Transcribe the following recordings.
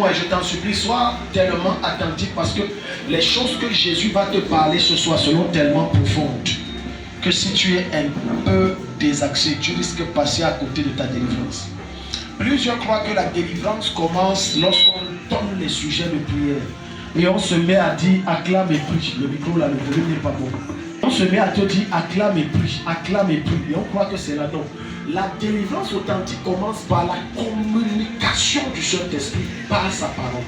écoute-moi, je t'en supplie, sois tellement attentif parce que les choses que Jésus va te parler ce soir seront tellement profondes que si tu es un peu désaxé, tu risques de passer à côté de ta délivrance. Plusieurs croient que la délivrance commence lorsqu'on donne les sujets de prière et on se met à dire acclame et prie. Le micro là, le volume n'est pas bon. On se met à te dire acclame et prie, et on croit que c'est là. Non. La délivrance authentique commence par la communication du Saint-Esprit par sa parole.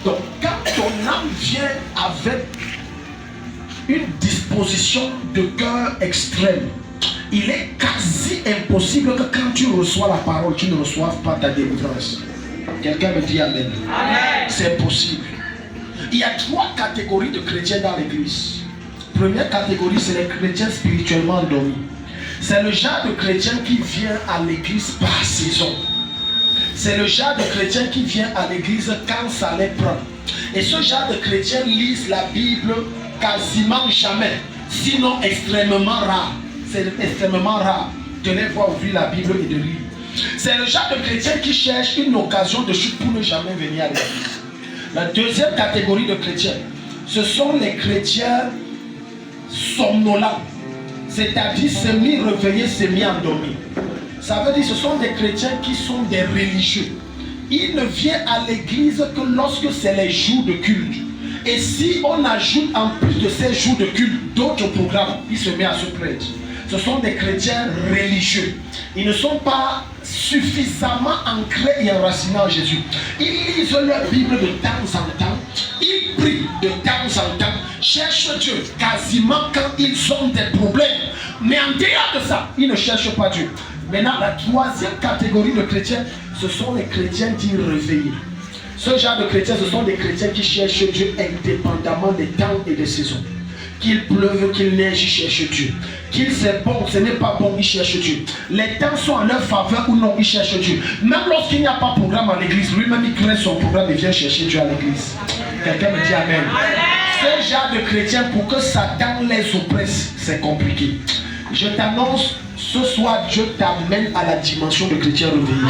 Donc quand ton âme vient avec une disposition de cœur extrême, il est quasi impossible que quand tu reçois la parole, tu ne reçoives pas ta délivrance. Quelqu'un me dit amen. Amen. C'est possible. Il y a 3 catégories de chrétiens dans l'église. Première catégorie, c'est les chrétiens spirituellement endormis. C'est le genre de chrétien qui vient à l'église par saison. C'est le genre de chrétien qui vient à l'église quand ça les prend. Et ce genre de chrétien lisent la Bible quasiment jamais, sinon extrêmement rare. C'est extrêmement rare de les voir ouvrir la Bible et de lire. C'est le genre de chrétien qui cherche une occasion de chute pour ne jamais venir à l'église. La deuxième catégorie de chrétiens, ce sont les chrétiens somnolents, c'est-à-dire semi-réveillés, semi-endormis. Ça veut dire que ce sont des chrétiens qui sont des religieux. Ils ne viennent à l'église que lorsque c'est les jours de culte. Et si on ajoute en plus de ces jours de culte d'autres programmes, ils se mettent à se prêter. Ce sont des chrétiens religieux. Ils ne sont pas suffisamment ancrés et enracinés en Jésus. Ils lisent leur Bible de temps en temps. Ils prient de temps en temps. Cherchent Dieu quasiment quand ils ont des problèmes. Mais en dehors de ça, ils ne cherchent pas Dieu. Maintenant, la troisième catégorie de chrétiens, ce sont les chrétiens dits réveillés. Ce genre de chrétiens, ce sont des chrétiens qui cherchent Dieu indépendamment des temps et des saisons. Qu'il pleuve, qu'il neige, ils cherchent Dieu. Qu'il c'est bon, ce n'est pas bon, ils cherchent Dieu. Les temps sont en leur faveur ou non, ils cherchent Dieu. Même lorsqu'il n'y a pas de programme à l'église, lui-même il crée son programme et vient chercher Dieu à l'église. Quelqu'un me dit amen. Ce genre de chrétiens, pour que Satan les oppresse, c'est compliqué. Je t'annonce, ce soir, Dieu t'amène à la dimension de chrétien réveillé.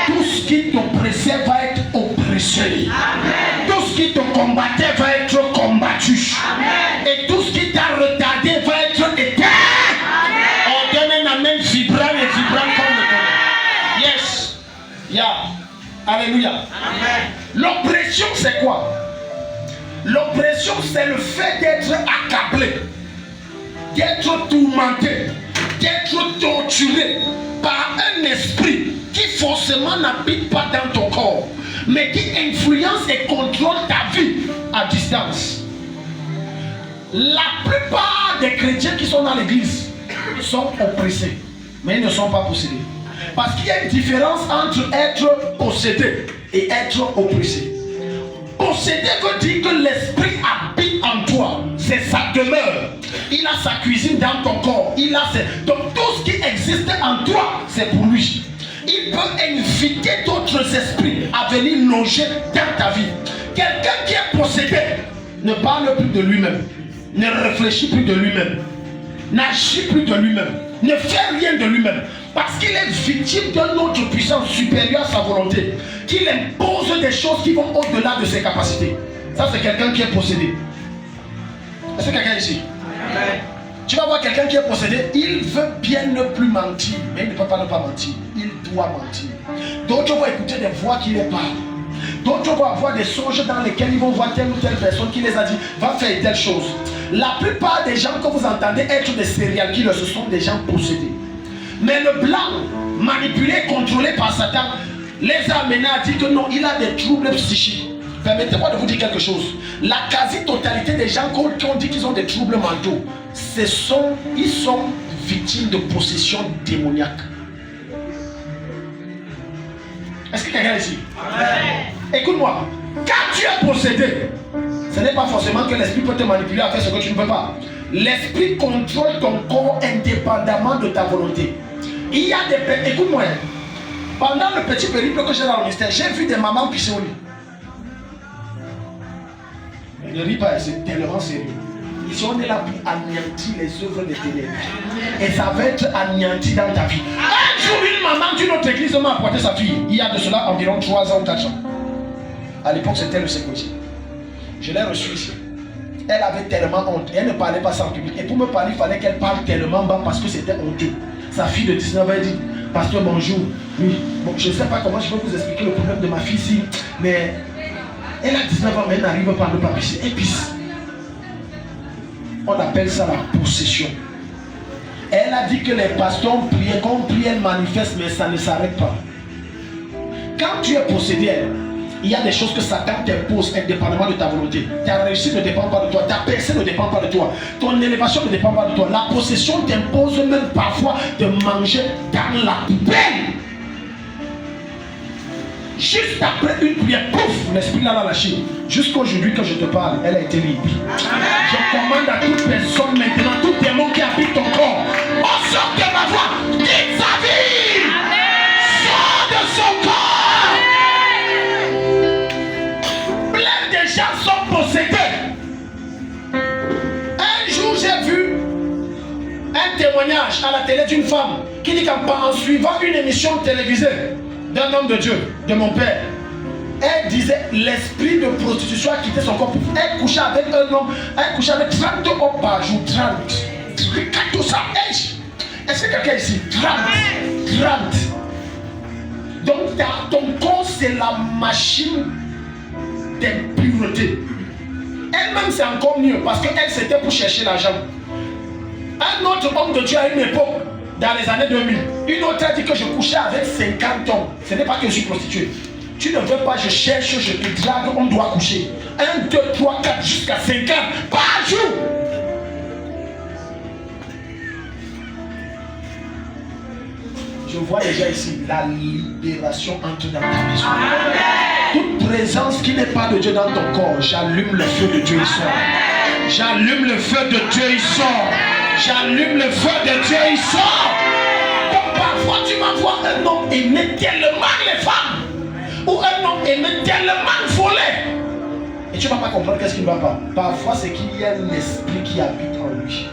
Tout ce qui t'oppressait va être oppressé. Amen. Tout ce qui te combattait va être combattu. Amen. Et tout ce qui t'a retardé va être éteint. On donne un amen vibrant et vibrant comme le tonnerre. Yes. Yeah. Alléluia. Amen. L'oppression, c'est quoi? L'oppression, c'est le fait d'être accablé, d'être tourmenté, d'être torturé par un esprit qui forcément n'habite pas dans ton corps, mais qui influence et contrôle ta vie à distance. La plupart des chrétiens qui sont dans l'église sont oppressés, mais ils ne sont pas possédés. Parce qu'il y a une différence entre être possédé et être oppressé. Possédé veut dire que l'esprit habite en toi, c'est sa demeure. Il a sa cuisine dans ton corps. Donc tout ce qui existe en toi, c'est pour lui. Il peut inviter d'autres esprits à venir loger dans ta vie. Quelqu'un qui est possédé ne parle plus de lui-même, ne réfléchit plus de lui-même, n'agit plus de lui-même, ne fait rien de lui-même, parce qu'il est victime d'une autre puissance supérieure à sa volonté, qu'il impose des choses qui vont au-delà de ses capacités. Ça, c'est quelqu'un qui est possédé. Est-ce que quelqu'un ici? Amen. Tu vas voir quelqu'un qui est possédé, il veut bien ne plus mentir, mais il ne peut pas ne pas mentir. Il doit mentir. D'autres vont écouter des voix qui les parlent. D'autres vont avoir des songes dans lesquels ils vont voir telle ou telle personne qui les a dit va faire telle chose. La plupart des gens que vous entendez être des serial killers, ce sont des gens possédés. Mais le blanc, manipulé, contrôlé par Satan, les a amenés à dire que non, il a des troubles psychiques. Permettez-moi de vous dire quelque chose. La quasi-totalité des gens qui ont dit qu'ils ont des troubles mentaux, ils sont victimes de possession démoniaque. Est-ce que quelqu'un est ici? Amen. Écoute-moi, quand tu es possédé, ce n'est pas forcément que l'esprit peut te manipuler à faire ce que tu ne peux pas. L'esprit contrôle ton corps indépendamment de ta volonté. Il y a des... Écoute-moi, pendant le petit périple que j'ai dans le ministère, j'ai vu des mamans pisser au lit. Ne ris pas, c'est tellement sérieux. Ici, on est là pour anéantir les œuvres des ténèbres. Et ça va être anéanti dans ta vie. Un jour, une maman d'une autre église m'a apporté sa fille. Il y a de cela environ 3 ans ou 4 ans. À l'époque, c'était le sécurité. Je l'ai reçue ici. Elle avait tellement honte. Elle ne parlait pas ça en public. Et pour me parler, il fallait qu'elle parle tellement bas parce que c'était honteux. Sa fille de 19 ans, elle dit, pasteur, bonjour. Oui, bon, je ne sais pas comment je peux vous expliquer le problème de ma fille ici, mais elle a 19 ans, mais elle n'arrive pas à ne pas pisser. Elle pisse. On appelle ça la possession. Elle a dit que les pasteurs priaient, quand on prie, elle manifeste, mais ça ne s'arrête pas. Quand tu es possédé, il y a des choses que Satan t'impose indépendamment de ta volonté. Ta réussite ne dépend pas de toi, ta percée ne dépend pas de toi, ton élévation ne dépend pas de toi. La possession t'impose même parfois de manger dans la poubelle. Juste après une prière, pouf, l'esprit l'a lâché. Jusqu'aujourd'hui, quand je te parle, elle a été libre. Je commande à toute personne maintenant, tout démon qui habite ton corps, au sort de ma voix, quitte sa vie. Sors de son corps. Plein de gens sont possédés. Un jour, j'ai vu un témoignage à la télé d'une femme qui dit qu'en suivant une émission télévisée d'un homme de Dieu, de mon père, elle disait l'esprit de prostitution a quitté son corps. Elle couchait avec un homme, elle couchait avec 30 hommes par jour. 30. Regarde tout ça. Est-ce que quelqu'un ici 30. Donc ton corps c'est la machine d'impureté. Elle-même c'est encore mieux parce qu'elle c'était pour chercher l'argent. Un autre homme de Dieu à une époque, dans les années 2000, une autre a dit que je couchais avec 50 hommes. Ce n'est pas que je suis prostituée. Tu ne veux pas, je cherche, je te drague, on doit coucher. 1, 2, 3, 4, jusqu'à 50 par jour. Je vois déjà ici, la libération entre dans ta maison. Toute présence qui n'est pas de Dieu dans ton corps, j'allume le feu de Dieu, il sort. J'allume le feu de Dieu, il sort. J'allume le feu de Dieu, il sort. Donc parfois tu vas voir un homme aimer tellement les femmes, ou un homme aimer tellement voler, et tu ne vas pas comprendre qu'est-ce qui ne va pas. Parfois c'est qu'il y a un esprit qui habite en lui.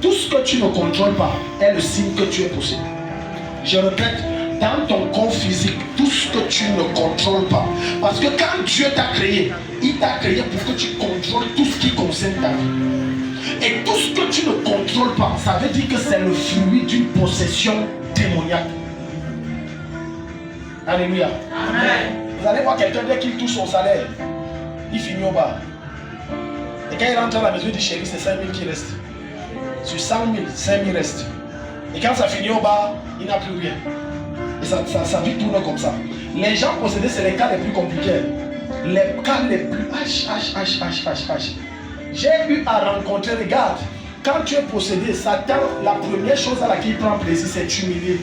Tout ce que tu ne contrôles pas est le signe que tu es possédé. Je répète, dans ton corps physique, tout ce que tu ne contrôles pas, parce que quand Dieu t'a créé, il t'a créé pour que tu contrôles tout ce qui concerne ta vie. Et tout ce que tu ne contrôles pas, ça veut dire que c'est le fruit d'une possession démoniaque. Alléluia. Amen. Vous allez voir quelqu'un dès qu'il touche son salaire, il finit au bas. Et quand il rentre à la maison, il dit chérie, c'est 5 000 qui reste. Sur 100 000, 5 000 reste. Et quand ça finit au bas, il n'a plus rien. Et sa vie tourne comme ça. Les gens possédés, c'est les cas les plus compliqués. Les cas les plus J'ai eu à rencontrer, regarde, quand tu es possédé, Satan, la première chose à laquelle il prend plaisir, c'est t'humilier.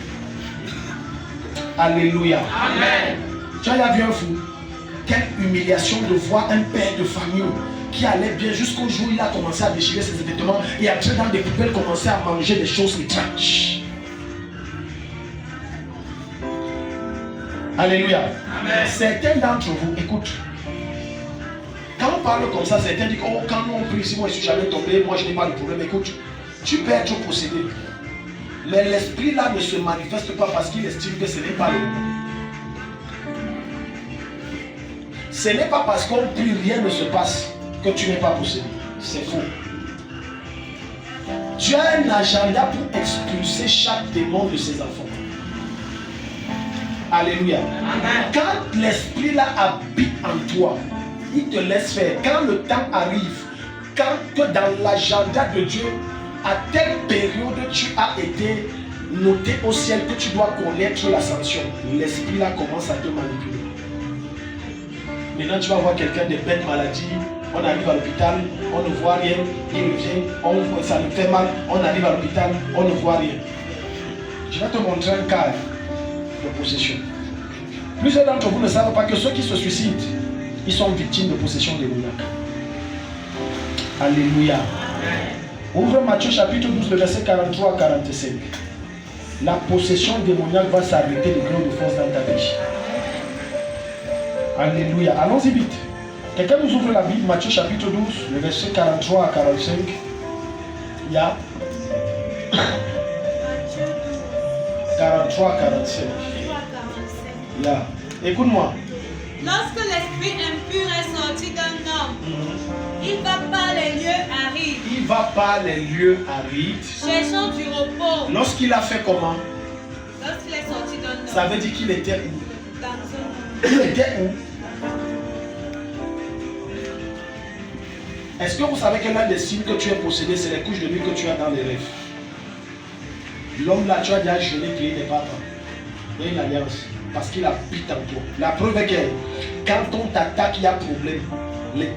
Alléluia. Amen. Tu as vu un fou? Quelle humiliation de voir un père de famille qui allait bien jusqu'au jour où il a commencé à déchirer ses vêtements et après dans des poubelles commencer à manger des choses étranges. Alléluia. Amen. Certains d'entre vous, écoute, quand on parle comme ça, certains disent, oh, quand on prie ici, moi je ne suis jamais tombé, moi je n'ai pas de problème. Écoute, tu peux être possédé. Mais l'esprit là ne se manifeste pas parce qu'il estime que ce n'est pas le moment. Ce n'est pas parce qu'on prie, rien ne se passe que tu n'es pas possédé. C'est faux. Tu as un agenda pour expulser chaque démon de ses enfants. Alléluia. Amen. Quand l'esprit là habite en toi, il te laisse faire. Quand le temps arrive, quand que dans l'agenda de Dieu, à telle période tu as été noté au ciel que tu dois connaître l'ascension, l'esprit là commence à te manipuler. Maintenant tu vas voir quelqu'un de bête maladie, on arrive à l'hôpital, on ne voit rien, il revient, ça nous fait mal, on arrive à l'hôpital, on ne voit rien. Je vais te montrer un cas de possession. Plusieurs d'entre vous ne savent pas que ceux qui se suicident, ils sont victimes de possession démoniaque. Alléluia. Ouvre Matthieu chapitre 12, le verset 43 à 45. La possession démoniaque va s'arrêter de grande force dans ta vie. Alléluia. Allons-y vite. Quelqu'un nous ouvre la Bible, Matthieu chapitre 12, le verset 43 à 45. Il y a 43 à 45. Il y a. Écoute-moi. Lorsque l'esprit impur est sorti d'un homme, il va par les lieux arides. Il va par les lieux arides. Cherchant du repos. Lorsqu'il a fait comment? Lorsqu'il est sorti d'un homme. Ça veut dire qu'il était où? Dans un... Il était où? Est-ce que vous savez que l'un des signes que tu es possédé, c'est les couches de nuit que tu as dans les rêves? L'homme là, tu as déjà jeûné qu'il n'est pas temps. Il y a une alliance. Parce qu'il habite en toi. La preuve est que quand on t'attaque, il y a problème.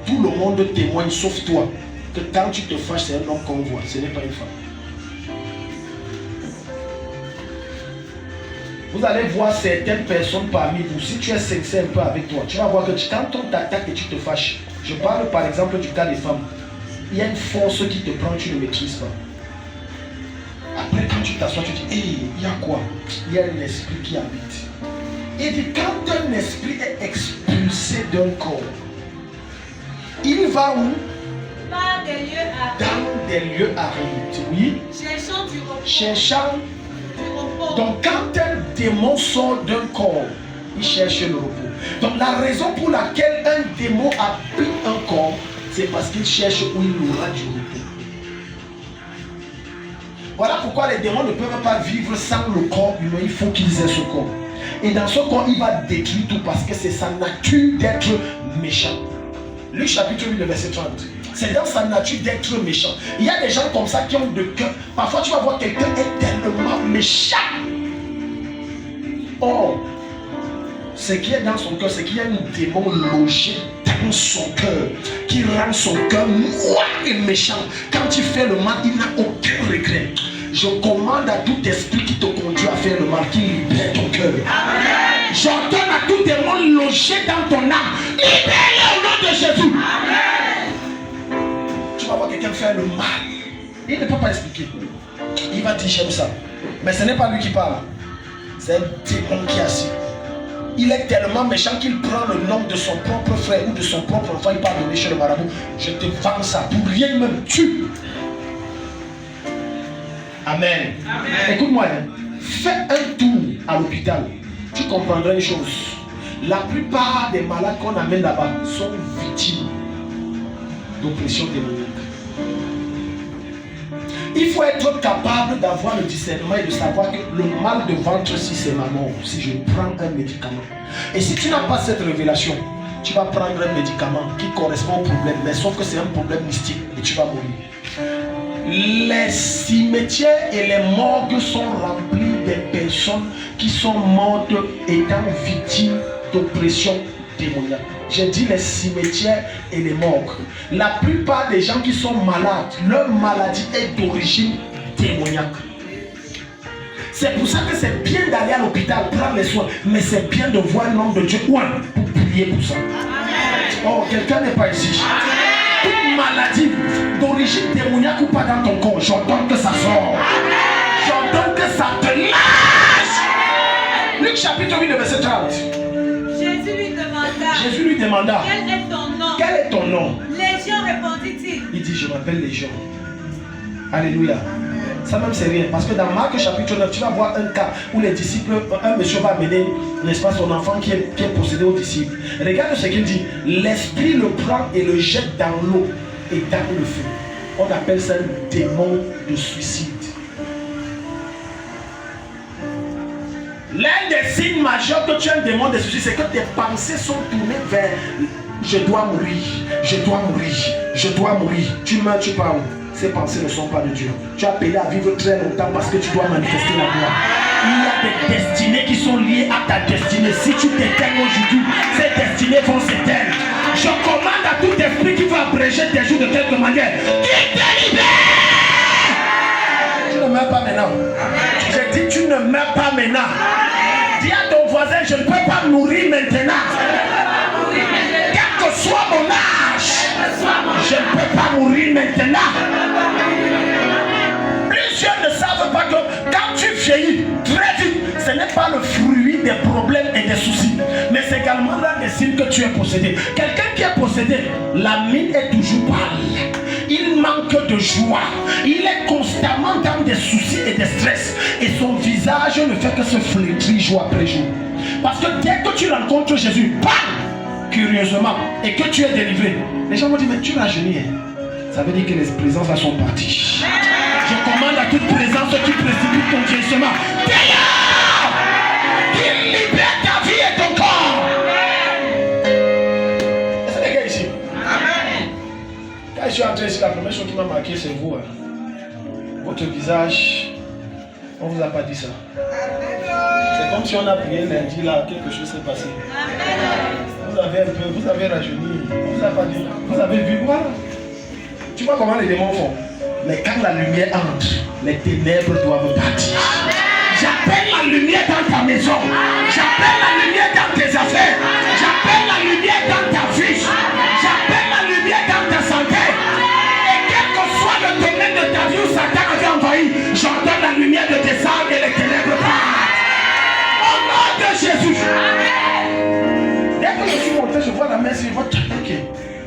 Tout le monde témoigne, sauf toi, que quand tu te fâches, c'est un homme qu'on voit, ce n'est pas une femme. Vous allez voir certaines personnes parmi vous, si tu es sincère un peu avec toi, tu vas voir que quand on t'attaque et tu te fâches, je parle par exemple du cas des femmes, il y a une force qui te prend, tu ne maîtrises pas. Après, quand tu t'assois, tu dis, hey, il y a quoi? Il y a un esprit qui habite. Il dit, quand un esprit est expulsé d'un corps, il va où? Par des lieux arides. Dans des lieux arides, oui. Cherchant du repos. Cherchant du repos. Donc quand un démon sort d'un corps, il cherche le repos. Donc la raison pour laquelle un démon habite un corps, c'est parce qu'il cherche où il aura du repos. Voilà pourquoi les démons ne peuvent pas vivre sans le corps humain, il faut qu'ils aient ce corps. Et dans ce corps, il va détruire tout parce que c'est sa nature d'être méchant. Luc chapitre 8, le verset 30. C'est dans sa nature d'être méchant. Il y a des gens comme ça qui ont de cœur. Parfois, tu vas voir quelqu'un est tellement méchant. Or, ce qui est dans son cœur, c'est qu'il y a un démon logé dans son cœur qui rend son cœur noir et méchant. Quand il fait le mal, il n'a aucun regret. Je commande à tout esprit qui te conduit à faire le mal, qu'il libère ton cœur. J'ordonne à tout démon logé dans ton âme, libère au nom de Jésus. Amen. Tu vas voir quelqu'un faire le mal. Il ne peut pas expliquer. Il va dire j'aime ça. Mais ce n'est pas lui qui parle. C'est un démon qui est assis. Il est tellement méchant qu'il prend le nom de son propre frère ou de son propre enfant. Il part donner chez le marabout. Je te vends ça. Pour rien, il me tue. Amen. Amen. Écoute-moi, fais un tour à l'hôpital. Tu comprendras une chose. La plupart des malades qu'on amène là-bas sont victimes d'oppression démoniaque. Il faut être capable d'avoir le discernement et de savoir que le mal de ventre, si c'est ma mort, si je prends un médicament. Et si tu n'as pas cette révélation, tu vas prendre un médicament qui correspond au problème, mais sauf que c'est un problème mystique et tu vas mourir. Les cimetières et les morgues sont remplis des personnes qui sont mortes étant victimes d'oppression démoniaque. J'ai dit les cimetières et les morgues. La plupart des gens qui sont malades, leur maladie est d'origine démoniaque. C'est pour ça que c'est bien d'aller à l'hôpital prendre les soins, mais c'est bien de voir un homme de Dieu pour prier pour ça. Oh, quelqu'un n'est pas ici. Toute maladie d'origine démoniaque ou pas dans ton corps, j'ordonne que ça sort. J'ordonne que ça te lâche. Luc chapitre 8, verset 30. Jésus lui demanda. Quel est ton nom? Quel est ton nom? Légion, répondit-il. Il dit je m'appelle Légion. Alléluia. Ça même c'est rien. Parce que dans Marc chapitre 9, tu vas voir un cas où les disciples, un monsieur va amener, n'est-ce pas, son enfant qui est possédé aux disciples. Regarde ce qu'il dit. L'esprit le prend et le jette dans l'eau et dans le feu. On appelle ça un démon de suicide. L'un des signes majeurs que tu as un démon de suicide, c'est que tes pensées sont tournées vers je dois mourir, je dois mourir, je dois mourir. Tu meurs, tu parles. Ces pensées ne sont pas de Dieu. Tu as appelé à vivre très longtemps parce que tu dois manifester la gloire. Il y a des destinées qui sont liées à ta destinée. Si tu t'éteins aujourd'hui, ces destinées vont s'éteindre. Je commande à tout esprit qui va abréger tes jours de quelque manière. Qui te libère! Tu ne meurs pas maintenant. J'ai dit tu ne meurs pas maintenant. Dis à ton voisin, je ne peux pas mourir maintenant. Quel que soit mon âge, je ne peux pas mourir maintenant. Plusieurs ne savent pas que quand tu vieillis très vite, ce n'est pas le fruit des problèmes et des soucis, mais c'est également l'un des signes que tu es possédé. Quelqu'un qui est possédé, la mine est toujours pâle. Il manque de joie. Il est constamment dans des soucis et des stress. Et son visage ne fait que se flétrir jour après jour. Parce que dès que tu rencontres Jésus, bam, curieusement et que tu es délivré, les gens vont dire, mais tu rajeunis. Ça veut dire que les présences là sont parties. Je commande à toute présence qui précipite ton vieillissement. Dehors! Il libère ta vie et ton corps. Est-ce que les gars ici? Amen. Quand je suis entré ici, la première chose qui m'a marqué, c'est vous. Votre visage, on ne vous a pas dit ça. C'est comme si on a prié lundi, là, quelque chose s'est passé. Vous avez un peu, vous avez rajeuni. On ne vous a pas dit. Vous avez vu, voilà. Tu vois comment les démons font. Mais quand la lumière entre, les ténèbres doivent partir. J'appelle la lumière dans ta maison. J'appelle la lumière dans tes affaires. J'appelle la lumière dans ta vie. J'appelle la lumière dans ta santé. Et quel que soit le domaine de ta vie où Satan avait envahi, j'entends la lumière de tes âmes et les ténèbres partent. Au nom de Jésus. Dès que je suis monté, je vois la main sur votre tête.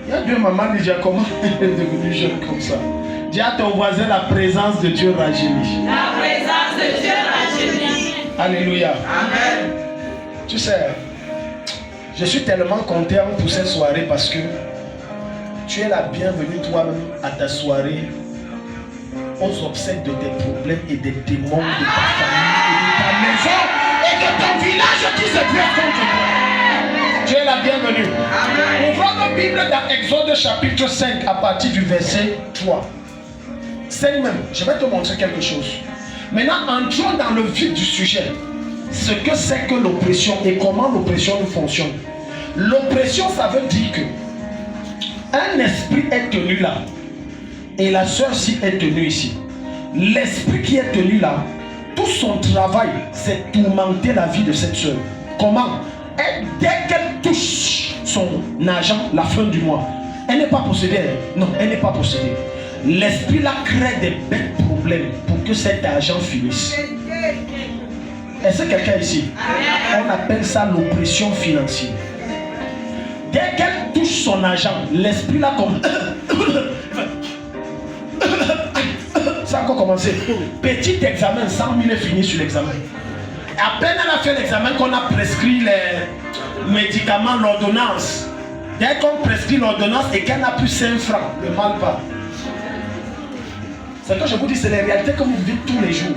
Il y a deux mamans qui disent comment elle est devenue jeune comme ça. Dis à ton voisin, la présence de Dieu rajeunit. La présence de Dieu rajeunit. Alléluia. Amen. Tu sais, je suis tellement content pour cette soirée parce que tu es la bienvenue toi-même à ta soirée, aux obsèques de tes problèmes et des démons de ta famille et de ta maison et de ton village qui se dresse contre toi. Tu es la bienvenue. Ouvrons nos Bibles dans Exode chapitre 5 à partir du verset 3. 5 même, je vais te montrer quelque chose. Maintenant, entrons dans le vif du sujet. Ce que c'est que l'oppression et comment l'oppression fonctionne. L'oppression, ça veut dire que un esprit est tenu là. Et la sœur-ci est tenue ici. L'esprit qui est tenu là, tout son travail, c'est tourmenter la vie de cette sœur. Comment? Et dès qu'elle touche son argent, la fin du mois, elle n'est pas possédée. Non, elle n'est pas possédée. L'esprit là crée des bêtes problèmes pour que cet argent finisse. Est-ce que quelqu'un ici? On appelle ça l'oppression financière. Dès qu'elle touche son argent, l'esprit là comme... Ça a encore commencé. Petit examen, 100 000 est fini sur l'examen. À peine elle a fait l'examen qu'on a prescrit les médicaments, l'ordonnance. Dès qu'on prescrit l'ordonnance et qu'elle n'a plus 5 francs, le mal part. C'est que je vous dis, c'est les réalités que vous vivez tous les jours.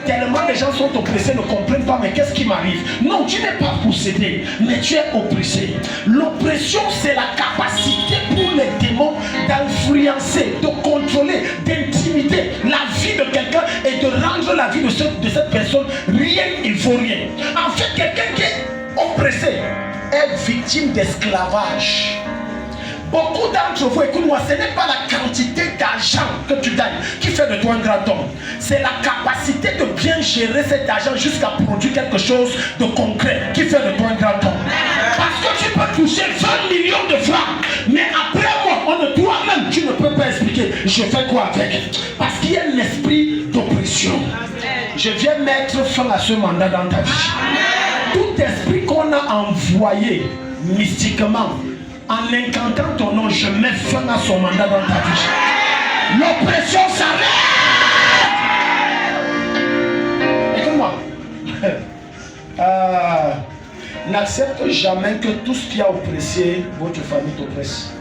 Tellement les gens sont oppressés, ne comprennent pas, mais qu'est-ce qui m'arrive? Non, tu n'es pas possédé, mais tu es oppressé. L'oppression, c'est la capacité pour les démons d'influencer, de contrôler, d'intimider la vie de quelqu'un et de rendre la vie de cette personne rien, il ne faut rien. En fait, quelqu'un qui est oppressé est victime d'esclavage. Beaucoup d'entre vous, écoute-moi, ce n'est pas la quantité d'argent que tu gagnes qui fait de toi un grand homme. C'est la capacité de bien gérer cet argent jusqu'à produire quelque chose de concret qui fait de toi un grand homme. Parce que tu peux toucher 20 millions de francs, mais après moi, toi-même, tu ne peux pas expliquer je fais quoi avec. Parce qu'il y a un esprit d'oppression. Je viens mettre fin à ce mandat dans ta vie. Tout esprit qu'on a envoyé mystiquement, en incantant ton nom, je mets fin à son mandat dans ta vie. L'oppression s'arrête. Écoute-moi. N'accepte jamais que tout ce qui a oppressé votre famille t'oppresse.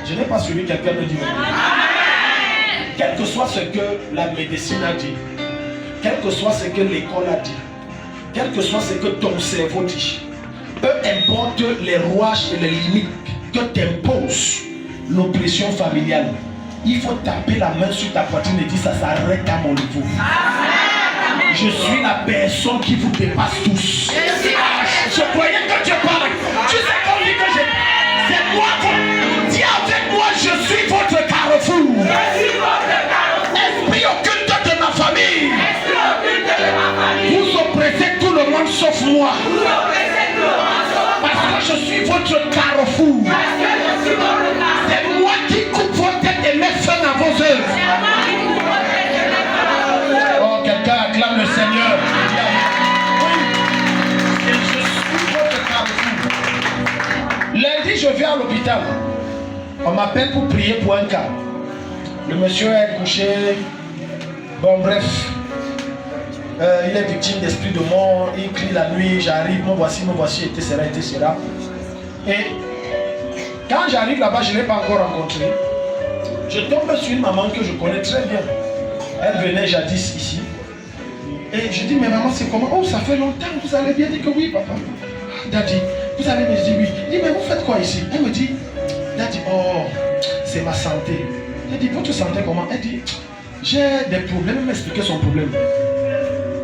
Je n'ai pas suivi quelqu'un me dire. Quel que soit ce que la médecine a dit, quel que soit ce que l'école a dit, quel que soit ce que ton cerveau dit, peu importe les rouages et les limites que t'impose l'oppression familiale, il faut taper la main sur ta poitrine et dire ça s'arrête à mon niveau. Je suis la personne qui vous dépasse tous. Je croyais que Dieu parle. Tu sais qu'on dit que c'est moi. Dis avec moi, je suis votre carrefour. Esprit occulte de ma famille. Vous oppressez tout le monde sauf moi. Parce que je suis votre carrefour. C'est moi qui coupe vos têtes et mets fin à vos œuvres. Oh, quelqu'un acclame le Seigneur. Et je suis votre carrefour. Lundi, je vais à l'hôpital. On m'appelle pour prier pour un cas. Le monsieur est couché. Bon, bref. Il est victime d'esprit de mort, il crie la nuit, j'arrive, me voici, etc. Et quand j'arrive là-bas, je ne l'ai pas encore rencontré. Je tombe sur une maman que je connais très bien. Elle venait jadis ici. Et je dis, mais maman, c'est comment? Oh, ça fait longtemps, vous allez bien? Dit que oui, papa. Daddy, vous allez me dire oui. Je dis, mais vous faites quoi ici? Elle me dit, Daddy, oh, c'est ma santé. Je dis, votre santé comment? Elle dit, j'ai des problèmes. Elle m'expliquait son problème.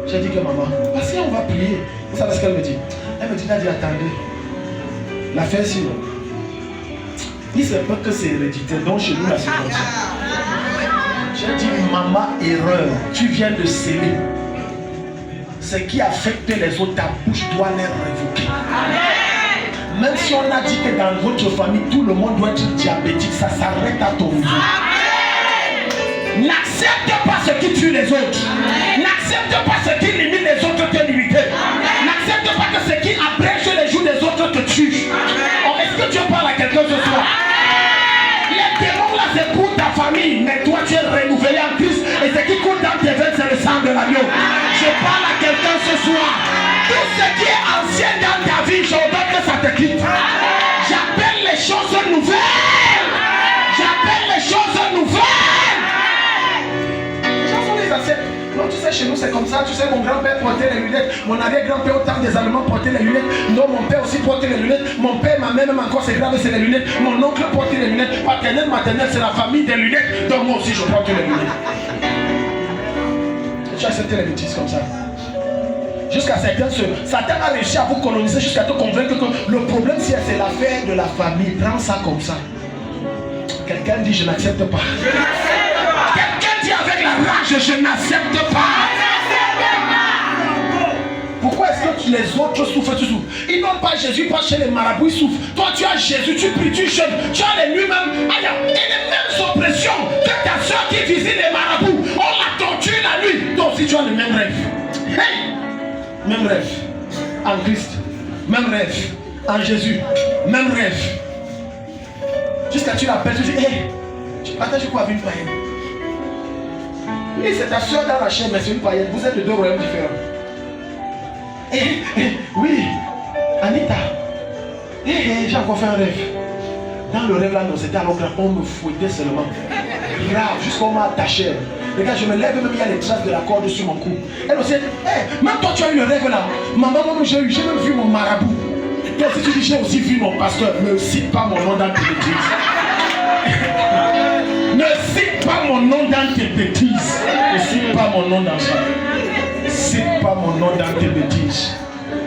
J'ai dit que maman, parce qu'on va prier. Vous savez ce qu'elle me dit? Elle me dit, Daddy, attendez. L'affaire sinon. Il se peut que c'est héréditaire, donc chez nous, là, c'est comme ça. J'ai dit, maman, erreur. Tu viens de sceller. Ce qui affecte les autres, ta bouche doit les révoquer. Même si on a dit que dans votre famille, tout le monde doit être diabétique, ça s'arrête à ton niveau. N'accepte pas ce qui tue les autres. N'accepte pas ce qui limite les autres te limiter. N'accepte pas que ce qui abrège les jours des autres te tue. Oh, est-ce que Dieu parle à quelqu'un ce soir? Les démons là c'est pour ta famille, mais toi tu es renouvelé en Christ et ce qui coule dans tes veines c'est le sang de l'agneau. Je parle à quelqu'un ce soir. Tout ce qui est ancien dans ta vie, j'ordonne que ça te quitte. J'appelle les choses nouvelles. J'appelle les choses nouvelles. Les gens sont des assiettes. Non, tu sais, chez nous c'est comme ça. Tu sais, mon grand-père portait les lunettes. Mon arrière-grand-père, au temps des Allemands, portait les lunettes. Non, mon père aussi portait les lunettes. Mon père, ma mère, même encore, c'est grave, c'est les lunettes. Mon oncle portait les lunettes. Paternelle, maternelle, c'est la famille des lunettes. Donc moi aussi, je porte les lunettes. Et tu as accepté les bêtises comme ça. Jusqu'à certains, Satan a réussi à vous coloniser jusqu'à te convaincre que le problème, c'est l'affaire de la famille. Prends ça comme ça. Quelqu'un dit, je n'accepte pas. Quelqu'un dit avec la rage, je n'accepte pas. Pourquoi est-ce que les autres souffrent, tu souffres? Ils n'ont pas Jésus, pas chez les marabouts, ils souffrent. Toi, tu as Jésus, tu pries, tu jeûnes. Tu as les nuits-mêmes. Et les mêmes oppressions que ta soeur qui visite les marabouts. On la torture la nuit. Toi aussi, tu as le même rêve. Hey! Même rêve. En Christ. Même rêve. En Jésus. Même rêve. Jusqu'à tu l'appelles, tu dis, hé, tu partages quoi avec une païenne? Oui, c'est ta soeur dans la chair, mais c'est une païenne. Vous êtes de deux royaumes différents. Oui, Anita, j'ai encore fait un rêve. Dans le rêve là, non, c'était alors qu'on me fouettait seulement. Grave, jusqu'on m'a attaché. Regarde, je me lève, même il y a les traces de la corde sur mon cou. Elle aussi, même toi tu as eu le rêve là. Maman, j'ai même vu mon marabout. Toi si tu dis j'ai aussi vu mon pasteur, ne cite pas mon nom dans tes bêtises. Ne cite pas mon nom dans tes bêtises. Ne cite pas mon nom dans ça. Ne cite pas mon nom dans tes bêtises.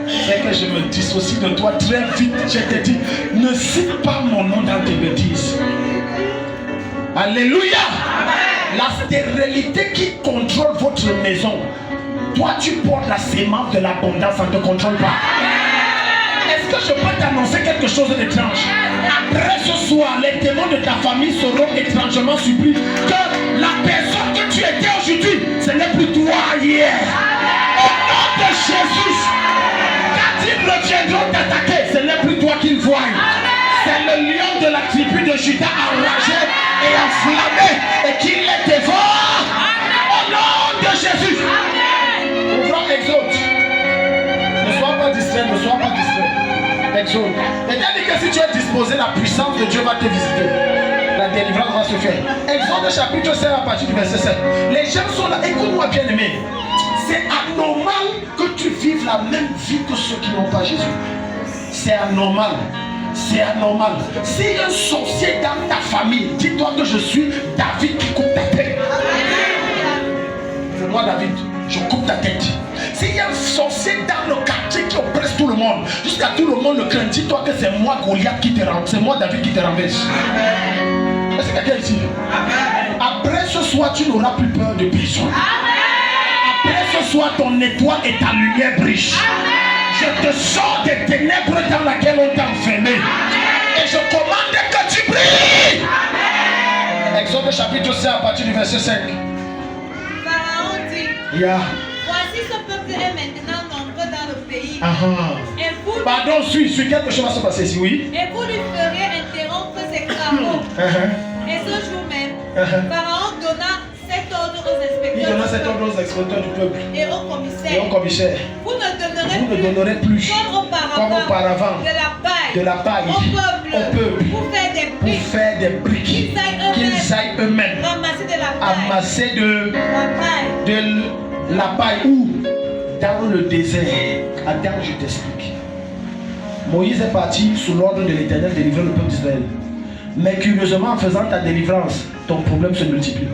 C'est que je me dissocie de toi très vite. Je te dis, ne cite pas mon nom dans tes bêtises. Alléluia. La stérilité qui contrôle votre maison. Toi tu portes la sémence de l'abondance, ça ne te contrôle pas. Est-ce que je peux t'annoncer quelque chose d'étrange? Après ce soir, les démons de ta famille seront étrangement surpris que la personne que tu étais aujourd'hui, ce n'est plus toi hier. Au nom de Jésus, quand ils reviendront t'attaquer, ce n'est plus toi qu'ils voient. C'est le lion de la tribu de Juda enragé et enflammé et qui les dévore. Au nom de Jésus. Ouvrons Exode. Ne sois pas distrait, ne sois pas distrait. Exode. Et dit que si tu es disposé, la puissance de Dieu va te visiter. La délivrance va se faire. Exode chapitre 5 à partir du verset 7. Les gens sont là. Écoute-moi bien aimé. C'est anormal que tu vives la même vie que ceux qui n'ont pas Jésus. C'est anormal. C'est anormal. Si un sorcier dans ta famille, dis-toi que je suis David qui coupe ta tête. C'est moi David, je coupe ta tête. S'il y a un sorcier dans le quartier qui oppresse tout le monde, jusqu'à tout le monde le craint, dis-toi que c'est moi Goliath qui te renverse. C'est moi David qui te renverse. Est-ce que quelqu'un ici? Après ce soir, tu n'auras plus peur de personne. Après ce soir, ton étoile et ta lumière brillent. Je te sors des ténèbres dans lesquelles on t'a enfermé. Et je commande que tu brilles. Exode chapitre 5 à partir du verset 5. Pharaon dit, voici ce peuple est maintenant nombreux dans le pays. Et vous, pardon, suis quelque chose va se passer ici, oui. Et vous lui ferez interrompre ses travaux. Et ce jour même, Pharaon donna cet ordre aux inspecteurs. Il donna cet ordre aux inspecteurs du peuple. Et aux commissaires. Vous ne donnerez plus, comme auparavant, de la paille de la paille au peuple pour faire des briques, qu'ils aillent eux-mêmes ramasser de la paille. Où? Dans le désert. Attends, je t'explique. Moïse est parti sous l'ordre de l'Éternel délivrer le peuple d'Israël. Mais curieusement, en faisant ta délivrance, ton problème se multiplie.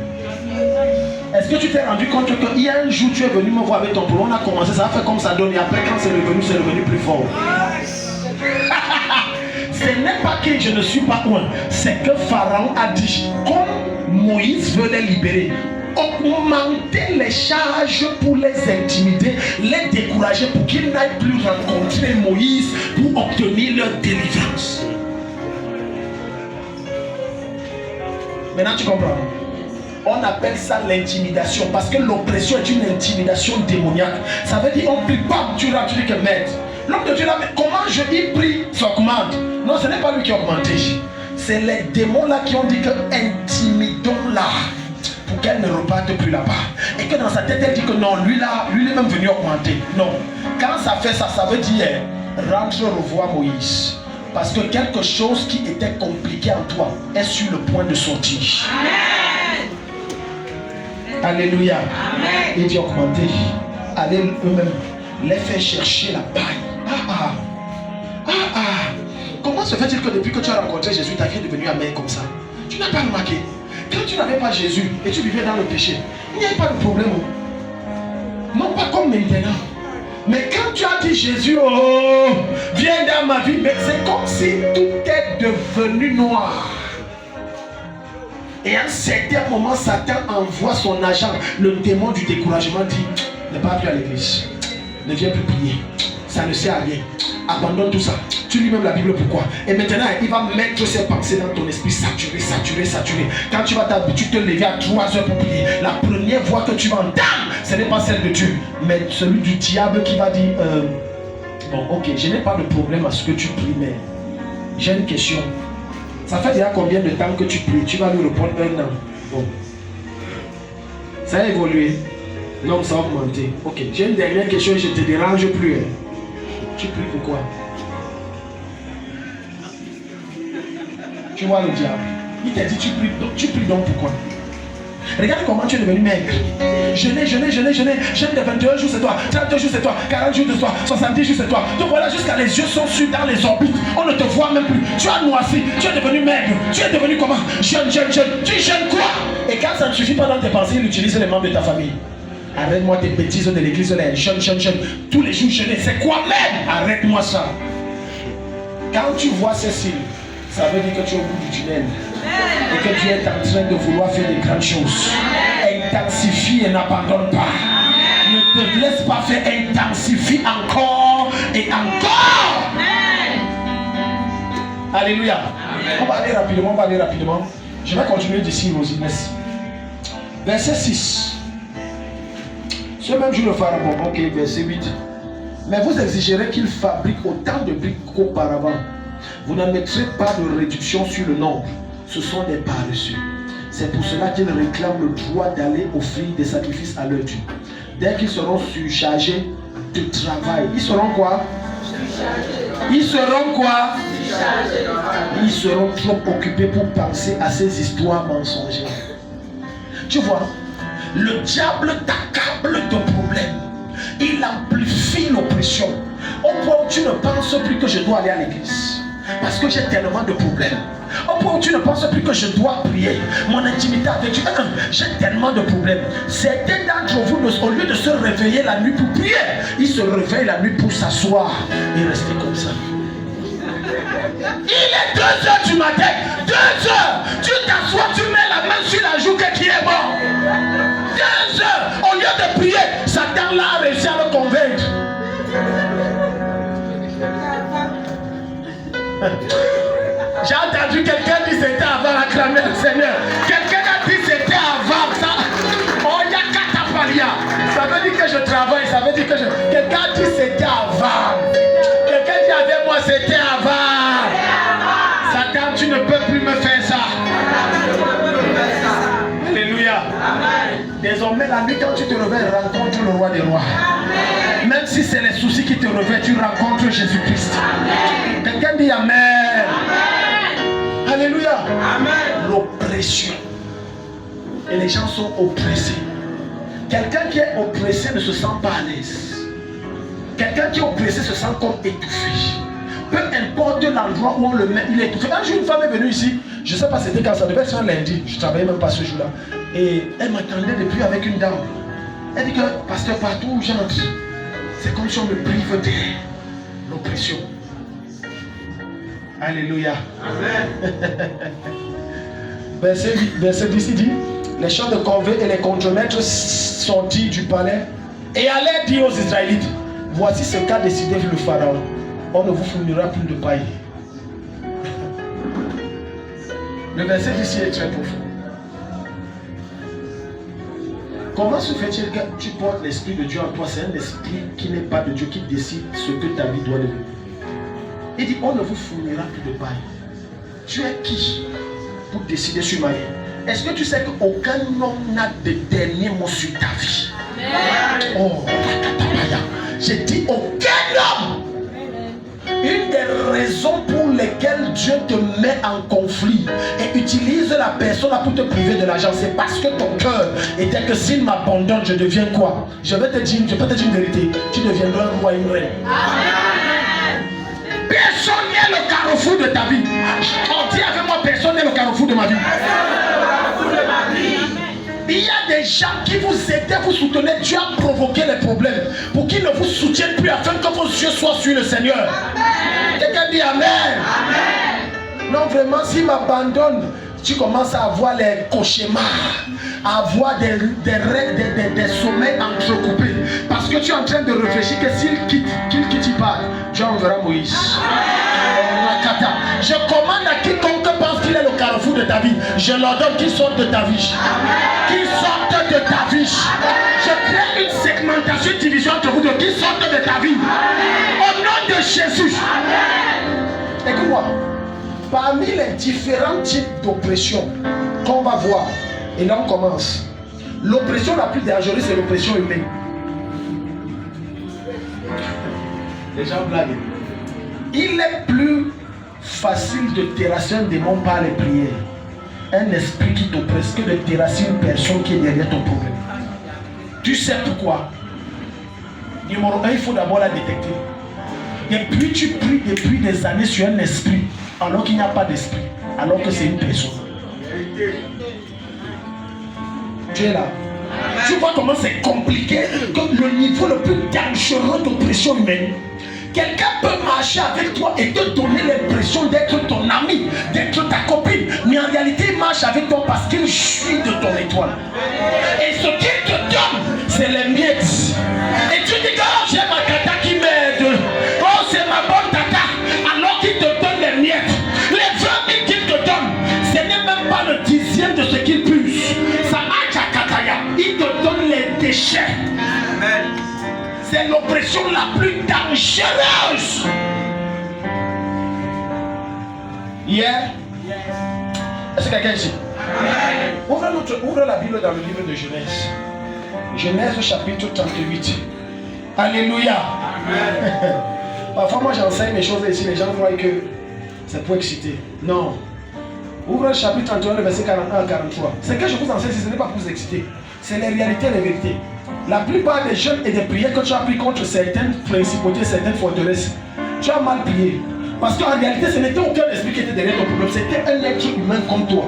Est-ce que tu t'es rendu compte qu'il y a un jour tu es venu me voir avec ton problème, on a commencé, ça a fait comme ça donne, et après quand c'est revenu plus fort. Ce n'est pas que je ne suis pas loin, c'est que Pharaon a dit, comme Moïse veut les libérer, augmenter les charges pour les intimider, les décourager pour qu'ils n'aillent plus rencontrer Moïse pour obtenir leur délivrance. Maintenant tu comprends? On appelle ça l'intimidation parce que l'oppression est une intimidation démoniaque. Ça veut dire on ne prie pas, tu dis que maître. L'homme de Dieu là, mais comment je y prie, ça augmente? Non, ce n'est pas lui qui a augmenté. C'est les démons là qui ont dit que intimidons-la pour qu'elle ne reparte plus là-bas. Et que dans sa tête elle dit que non, lui là, lui est même venu augmenter. Non, quand ça fait ça, ça veut dire rentre revoir Moïse. Parce que quelque chose qui était compliqué en toi est sur le point de sortir. Amen. Alléluia. Amen. Et dit augmenter. Allez eux-mêmes les faire chercher la paille. Comment se fait-il que depuis que tu as rencontré Jésus, ta vie est devenue amère comme ça? Tu n'as pas remarqué? Quand tu n'avais pas Jésus et tu vivais dans le péché, il n'y avait pas de problème. Non pas comme maintenant. Mais quand tu as dit Jésus, oh, viens dans ma vie, mais c'est comme si tout est devenu noir. Et à un certain moment, Satan envoie son agent, le démon du découragement, dit, ne pars plus à l'église, ne viens plus prier, ça ne sert à rien, abandonne tout ça. Tu lis même la Bible, pourquoi? Et maintenant, il va mettre ses pensées dans ton esprit, saturé. Quand tu vas t'habituer, te lever à 3 heures pour prier, la première voix que tu vas entendre, ce n'est pas celle de Dieu, mais celui du diable qui va dire, bon, ok, je n'ai pas de problème à ce que tu pries, mais j'ai une question. Ça fait déjà combien de temps que tu pries? Tu vas lui répondre 1 an. Bon. Ça a évolué. Non, ça a augmenté. Ok, j'ai une dernière question et je ne te dérange plus. Tu pries pourquoi? Tu vois le diable. Il t'a dit tu pries donc pourquoi? Regarde comment tu es devenu maigre. Jeûner, jeûne de 21 jours c'est toi, 32 jours c'est toi, 40 jours c'est toi, 70 jours c'est toi. Donc voilà, jusqu'à les yeux sont sur dans les orbites. On ne te voit même plus. Tu as noirci, tu es devenu maigre. Tu es devenu comment? Jeûne. Tu jeûnes quoi? Et quand ça ne suffit pas dans tes pensées, il utilise les membres de ta famille. Arrête-moi tes bêtises de l'église, jeûne. Tous les jours jeûner, c'est quoi même? Arrête-moi ça. Quand tu vois ces signes, ça veut dire que tu es au bout du tunnel. Et que tu es en train de vouloir faire des grandes choses. Intensifie et n'abandonne pas. Ne te laisse pas faire, intensifie encore et encore. Alléluia. On va aller rapidement. Je vais continuer d'ici aux Inès. Verset 6. Ce même jour le pharaon, ok, verset 8. Mais vous exigerez qu'il fabrique autant de briques qu'auparavant. Vous n'en mettrez pas de réduction sur le nombre. Ce sont des paresseux. C'est pour cela qu'ils réclament le droit d'aller offrir des sacrifices à leur Dieu. Dès qu'ils seront surchargés de travail, ils seront quoi? Ils seront quoi? Ils seront trop occupés pour penser à ces histoires mensongères. Tu vois, le diable t'accable de problèmes. Il amplifie l'oppression. Au point où tu ne penses plus que je dois aller à l'église. Parce que j'ai tellement de problèmes. Au point où tu ne penses plus que je dois prier. Mon intimité avec Dieu, j'ai tellement de problèmes. Certains d'entre vous, au lieu de se réveiller la nuit pour prier, ils se réveillent la nuit pour s'asseoir et rester comme ça. Il est 2h du matin. 2h. Tu t'assois, tu mets la main sur la joue qui est mort. 2h. Au lieu de prier, Satan là a réussi à le convaincre. J'ai entendu quelqu'un dire c'était avant acclamer le Seigneur. Quelqu'un a dit c'était avant ça. Oh, il y a Katapalia. Ça veut dire que je travaille, ça veut dire que je. Quelqu'un a dit c'était avant. Quelqu'un dit avec moi c'était avant. Satan, tu ne peux plus me faire ça. Alléluia. Des désormais, la nuit quand tu te réveilles, rencontre le roi des rois. Amen. Même si c'est les soucis qui te réveillent, tu rencontres Jésus-Christ. Quelqu'un dit Amen. Amen. Alléluia. Amen. L'oppression. Et les gens sont oppressés. Quelqu'un qui est oppressé ne se sent pas à l'aise. Quelqu'un qui est oppressé se sent comme étouffé. Peu importe l'endroit où on le met, il est étouffé. Un jour, une femme est venue ici. Je ne sais pas c'était quand, ça devait être un lundi. Je ne travaillais même pas ce jour-là. Et elle m'attendait depuis avec une dame. Elle dit que, pasteur, partout où j'entre, c'est comme si on me prive de l'oppression. Alléluia. Amen. Verset 10 dit, les chefs de corvée et les contremaîtres sortirent du palais et allaient dire aux Israélites, voici ce qu'a décidé le Pharaon. On ne vous fournira plus de paille. Le verset ici est très profond. Comment se fait-il que tu portes l'Esprit de Dieu en toi? C'est un esprit qui n'est pas de Dieu, qui décide ce que ta vie doit devenir. Il dit, on ne vous fournira plus de paille. Tu es qui pour décider sur ma vie? Est-ce que tu sais qu'aucun homme n'a de dernier mot sur ta vie? Amen. Oh, j'ai dit aucun homme. Une des raisons pour lesquelles Dieu te met en conflit et utilise la personne pour te priver de l'argent, c'est parce que ton cœur était que s'il m'abandonne, je deviens quoi? Je peux te dire une vérité, tu deviendras un roi et une reine. Amen. Personne n'est le carrefour de ta vie. On dit avec moi, personne n'est le carrefour de ma vie. Il y a des gens qui vous aident, vous soutenez. Dieu a provoqué les problèmes pour qu'ils ne vous soutiennent plus afin que vos yeux soient sur le Seigneur. Quelqu'un dit Amen. Amen. Non, vraiment, s'il m'abandonne, tu commences à avoir les cauchemars, à avoir des sommeils entrecoupés. Parce que tu es en train de réfléchir que s'il quitte, il part. Dieu enverra Moïse. Je commande à quiconque pense qu'il est le carrefour de ta vie. Je leur donne qu'il sorte de ta vie. Qu'il sorte de ta vie. Je crée une segmentation, une division entre vous deux. Qu'il sorte de ta vie. Au nom de Jésus. Écoute-moi. Parmi les différents types d'oppression qu'on va voir, et là on commence. L'oppression la plus dangereuse, c'est l'oppression humaine. Les gens blaguent. Il est plus facile de terrasser un démon par les prières, un esprit qui t'oppresse, que de terrasser une personne qui est derrière ton problème. Tu sais pourquoi? Numéro 1, il faut d'abord la détecter. Et puis tu pries depuis des années sur un esprit, alors qu'il n'y a pas d'esprit, alors que c'est une personne. Tu es là. Tu vois comment c'est compliqué, que le niveau le plus dangereux d'oppression humaine. Quelqu'un peut marcher avec toi et te donner l'impression d'être ton ami, d'être ta copine. Mais en réalité, il marche avec toi parce qu'il jouit de ton étoile. Et ce qu'il te donne, c'est les miettes. Et tu dis que oh, j'ai ma tata qui m'aide. Oh, c'est ma bonne tata. Alors qu'il te donne les miettes. Les 20 000 qu'il te donne, ce n'est même pas le 10e de ce qu'il puise. Ça acha kataya. Il te donne les déchets. Amen. C'est l'oppression la plus dangereuse. Hier, est-ce que quelqu'un ici? Ouvre la Bible dans le livre de Genèse. Genèse chapitre 38. Alléluia. Amen. Parfois moi j'enseigne mes choses ici, les gens croient que c'est pour exciter. Non. Ouvre le chapitre 31, le verset 41 à 43. Ce que je vous enseigne, ce n'est pas pour vous exciter. C'est les réalités et les vérités. La plupart des jeûnes et des prières que tu as pris contre certaines principautés, certaines forteresses, tu as mal prié. Parce qu'en réalité, ce n'était aucun esprit qui était derrière ton problème. C'était un être humain comme toi.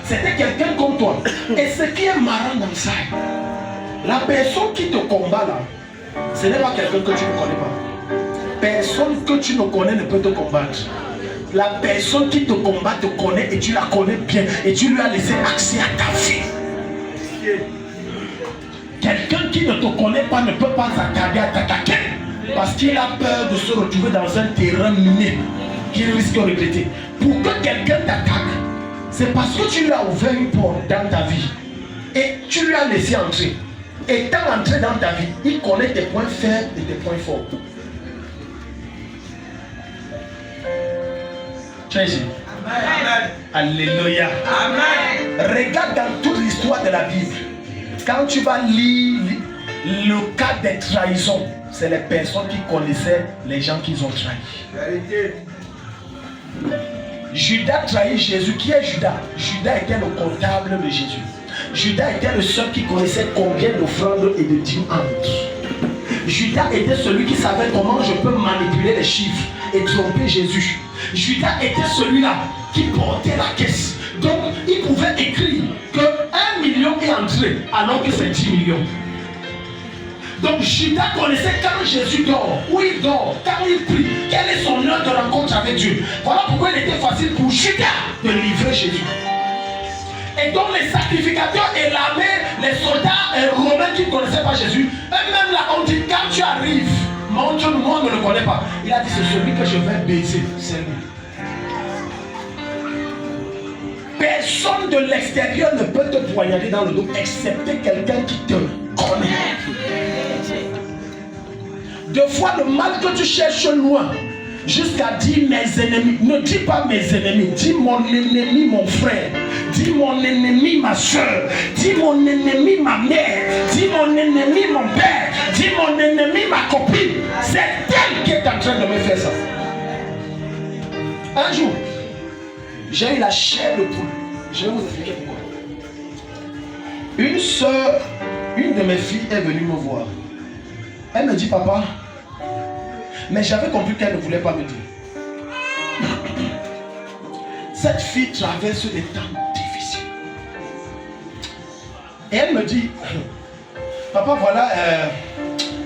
C'était quelqu'un comme toi. Et ce qui est marrant dans ça, la personne qui te combat là, ce n'est pas quelqu'un que tu ne connais pas. Personne que tu ne connais ne peut te combattre. La personne qui te combat te connaît et tu la connais bien. Et tu lui as laissé accès à ta vie. Quelqu'un qui ne te connaît pas ne peut pas s'attarder à t'attaquer parce qu'il a peur de se retrouver dans un terrain miné qu'il risque de regretter. Pour que quelqu'un t'attaque, c'est parce que tu lui as ouvert une porte dans ta vie et tu lui as laissé entrer. Étant entré dans ta vie, il connaît tes points faibles et tes points forts. Tu es ici. Alléluia. Amen. Regarde dans toute l'histoire de la Bible. Quand tu vas lire le cas des trahisons, c'est les personnes qui connaissaient les gens qu'ils ont trahis. Judas trahit Jésus. Qui est Judas? Judas était le comptable de Jésus. Judas était le seul qui connaissait combien d'offrandes et de dîmes entrent. Judas était celui qui savait comment je peux manipuler les chiffres et tromper Jésus. Judas était celui-là qui portait la caisse. Donc il pouvait écrire que 1 million est entré alors que c'est 10 millions. Donc Judas connaissait quand Jésus dort, où il dort, quand il prie, quelle est son heure de rencontre avec Dieu. Voilà pourquoi il était facile pour Judas de livrer Jésus. Et donc les sacrificateurs et l'armée, les soldats romains qui ne connaissaient pas Jésus, eux-mêmes là ont dit quand tu arrives, montre-nous, moi on ne le connaît pas. Il a dit c'est celui que je vais baiser, c'est lui. Personne de l'extérieur ne peut te poignarder dans le dos excepté quelqu'un qui te connaît. Deux fois le mal que tu cherches loin, jusqu'à dire mes ennemis. Ne dis pas mes ennemis, dis mon ennemi mon frère, dis mon ennemi ma soeur, dis mon ennemi ma mère, dis mon ennemi mon père, dis mon ennemi ma copine. C'est elle qui est en train de me faire ça. Un jour, j'ai eu la chair de poule. Je vais vous expliquer pourquoi. Une soeur, une de mes filles est venue me voir. Elle me dit papa, mais j'avais compris qu'elle ne voulait pas me dire. Cette fille traverse des temps difficiles. Et elle me dit, papa voilà,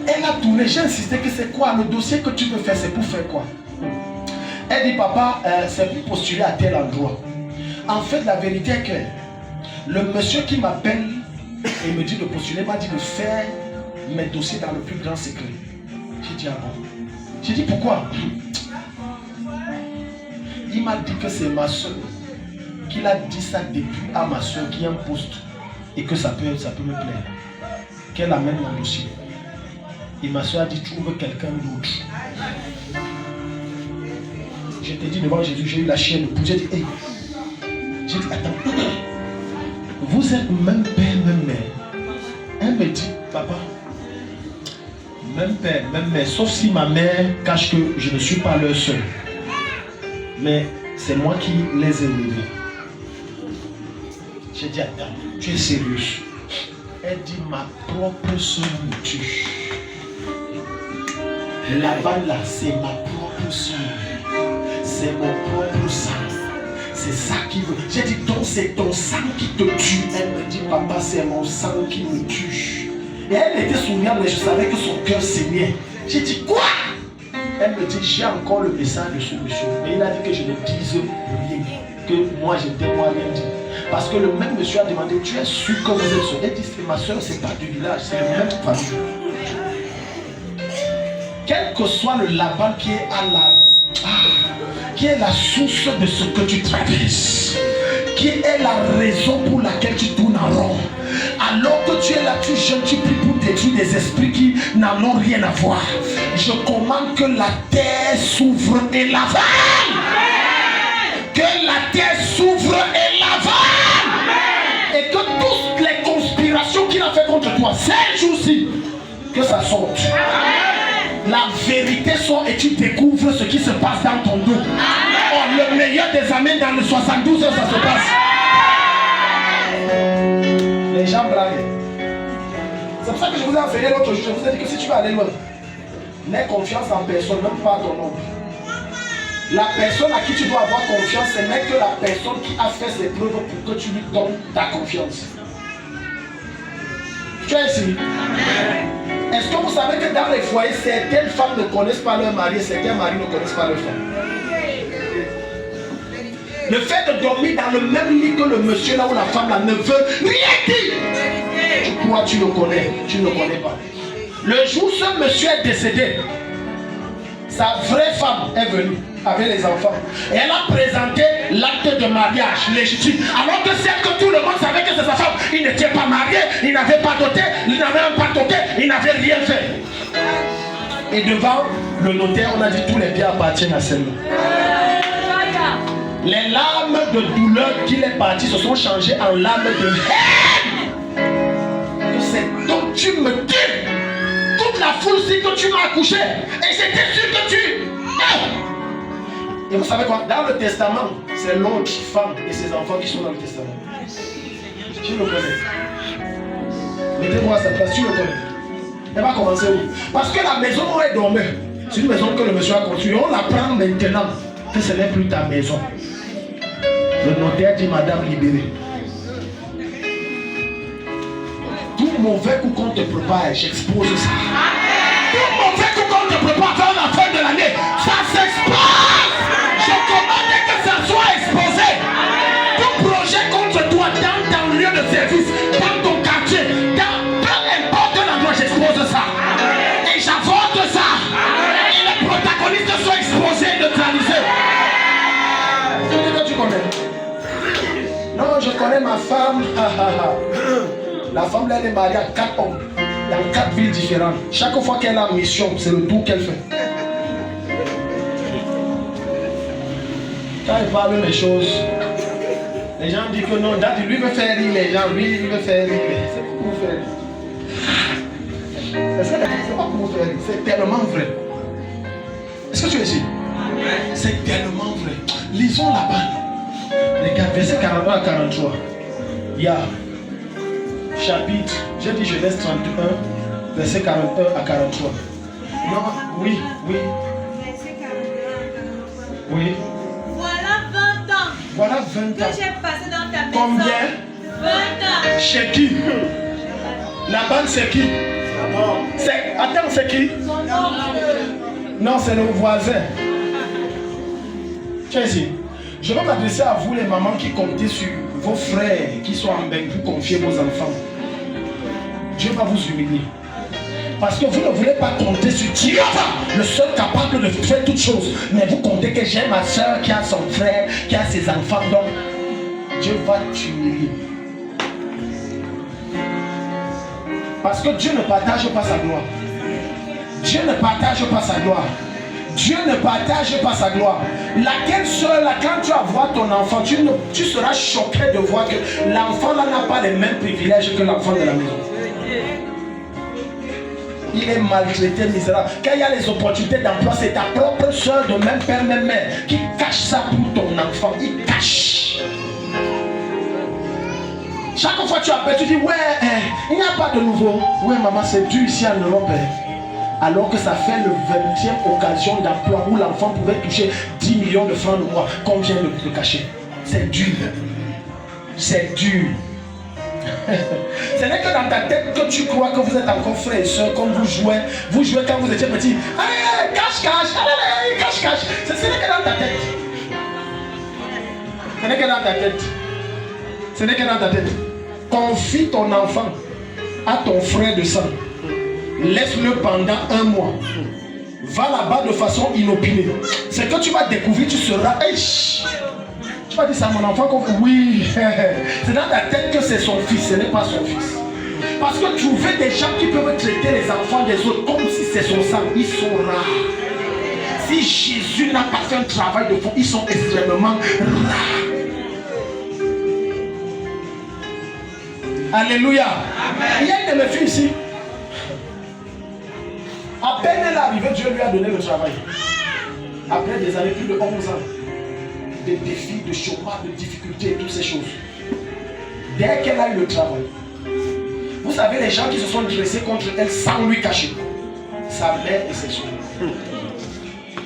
elle a tourné, j'ai insisté que c'est quoi le dossier que tu veux faire, c'est pour faire quoi? Elle dit papa, c'est pour postuler à tel endroit. En fait la vérité est que le monsieur qui m'appelle et me dit de postuler m'a dit de faire mes dossiers dans le plus grand secret. J'ai dit ah bon. J'ai dit pourquoi? Il m'a dit que c'est ma soeur qu'il a dit ça depuis à ma soeur qui a un poste et que ça peut me plaire. Qu'elle amène mon dossier. Et ma soeur a dit trouve quelqu'un d'autre. Je t'ai dit devant Jésus, j'ai eu la chienne. J'ai dit hey. J'ai dit attends. Vous êtes même père, même mère. Elle me dit papa. Même père, même mère, sauf si ma mère cache que je ne suis pas leur seul. Mais c'est moi qui les ai élevés. J'ai dit, attends, tu es sérieuse? Elle dit, ma propre soeur me tue. Là-bas, là, c'est ma propre soeur. C'est mon propre sang. C'est ça qui veut. J'ai dit, donc c'est ton sang qui te tue. Elle me dit, papa, c'est mon sang qui me tue. Et elle était souriante, mais je savais que son cœur saignait. J'ai dit quoi? Elle me dit j'ai encore le message de ce monsieur. Mais il a dit que je ne dise rien. Que moi je ne t'ai rien dit. Parce que le même monsieur a demandé tu es sûr que vous êtes sûr? Elle dit c'est ma soeur, c'est pas du village, c'est le même famille. Quel que soit le Laban qui est qui est la source de ce que tu traverses, qui est la raison pour laquelle tu tournes en rond. Alors que tu es là, tu jeûnes, tu pries pour détruire des esprits qui n'en ont rien à voir. Je commande que la terre s'ouvre et l'avale. Que la terre s'ouvre et l'avale. Et que toutes les conspirations qu'il a fait contre toi, ces jours-ci, que ça sorte. La vérité sort et tu découvres ce qui se passe dans ton dos. Oh, le meilleur des amens dans le 72 heures, ça se passe. Les gens blaguent. C'est pour ça que je vous ai enseigné l'autre jour. Je vous ai dit que si tu veux aller loin, n'aie confiance en personne, même pas ton nom. La personne à qui tu dois avoir confiance, ce n'est que la personne qui a fait ses preuves pour que tu lui donnes ta confiance. Tu es ici? Est-ce que vous savez que dans les foyers, certaines femmes ne connaissent pas leur mari, certains maris ne connaissent pas leur femme? Le fait de dormir dans le même lit que le monsieur là ou la femme là ne veut rien dire. Toi tu le connais, tu ne le connais pas. Le jour où ce monsieur est décédé, sa vraie femme est venue avec les enfants. Et elle a présenté l'acte de mariage légitime. Alors que celle que tout le monde savait que c'est sa femme, il n'était pas marié, il n'avait pas doté, il n'avait même pas toqué, il n'avait rien fait. Et devant le notaire, on a dit tous les biens appartiennent à celle-là. Les larmes de douleur qu'il est parti se sont changées en larmes de haine. Que c'est donc tu me tues. Toute la foule sait que tu m'as accouché. Et j'étais sûr que tu... Et vous savez quoi? Dans le testament, c'est l'autre femme et ses enfants qui sont dans le testament. Tu le connais. Mettez-moi à sa place, tu le connais. Elle va commencer où? Parce que la maison où elle dormait, c'est une maison que le monsieur a construite. On l'apprend maintenant que ce n'est plus ta maison. Le notaire dit madame libérée. Tout mauvais coup qu'on te prépare, j'expose ça. Tout mauvais coup qu'on te prépare avant la fin de l'année, ça s'expose. Je commande que ça soit exposé. Tout projet contre toi dans ton lieu de service, dans ton quartier, dans peu importe l'endroit, j'expose ça. Et j'avorte ça. Et les protagonistes sont exposés, neutralisés. Tu dis que tu connais? Non, je connais ma femme. La femme, elle est mariée à 4 hommes dans 4 villes différentes. Chaque fois qu'elle a mission, c'est le tour qu'elle fait. Quand elle parle des choses, les gens disent que non, Daddy, lui veut faire rire les gens, lui il veut faire rire. C'est pour vous faire rire. C'est pas pour vous faire rire, c'est tellement vrai. Est-ce que tu es ici? C'est tellement vrai. Lisons la bande. Regarde, verset 41 à 43. Il y a chapitre, j'ai dit Genèse 31, verset 41 à 43. Non, oui. Verset 41 à 43. Oui. Voilà 20 ans. Que j'ai passé dans ta maison. Combien? 20 ans. Chez qui? La bande c'est qui? Attends, c'est qui? Non, c'est le voisin. Tiens ici. Je vais m'adresser à vous les mamans qui comptez sur vos frères qui sont en bain pour confier vos enfants. Dieu va vous humilier. Parce que vous ne voulez pas compter sur Dieu, le seul capable de faire toutes choses. Mais vous comptez que j'ai ma soeur qui a son frère, qui a ses enfants. Donc, Dieu va t'humilier. Parce que Dieu ne partage pas sa gloire. Dieu ne partage pas sa gloire. Dieu ne partage pas sa gloire. Laquelle seule, quand tu vas voir ton enfant, tu seras choqué de voir que l'enfant là n'a pas les mêmes privilèges que l'enfant de la maison. Il est maltraité, misérable. Quand il y a les opportunités d'emploi, c'est ta propre soeur de même père, même mère qui cache ça pour ton enfant. Il cache. Chaque fois que tu appelles, tu dis ouais, il n'y a pas de nouveau. Ouais maman, c'est dur ici en Europe. Alors que ça fait le 20e occasion d'emploi où l'enfant pouvait toucher 10 millions de francs le mois. Qu'on vient de le cacher. C'est dur. C'est dur. Ce n'est que dans ta tête que tu crois que vous êtes encore frères et soeurs, comme vous jouez quand vous étiez petit. Allez, cache, allez, cache. Ce n'est que dans ta tête. Ce n'est que dans ta tête. Ce n'est que dans ta tête. Confie ton enfant à ton frère de sang. Laisse-le pendant 1 mois. Va là-bas de façon inopinée. C'est que tu vas découvrir, tu seras... Tu vas dire ça à mon enfant comme oui. C'est dans ta tête que c'est son fils, ce n'est pas son fils. Parce que trouver des gens qui peuvent traiter les enfants des autres comme si c'est son sang, ils sont rares. Si Jésus n'a pas fait un travail de fond, ils sont extrêmement rares. Alléluia. Amen. Il y a une de mes filles ici. À peine elle est arrivée, Dieu lui a donné le travail. Après des années, plus de 11 ans. Des défis, de chômage, de difficultés et toutes ces choses. Dès qu'elle a eu le travail, vous savez les gens qui se sont dressés contre elle sans lui cacher. Sa mère et ses soeurs.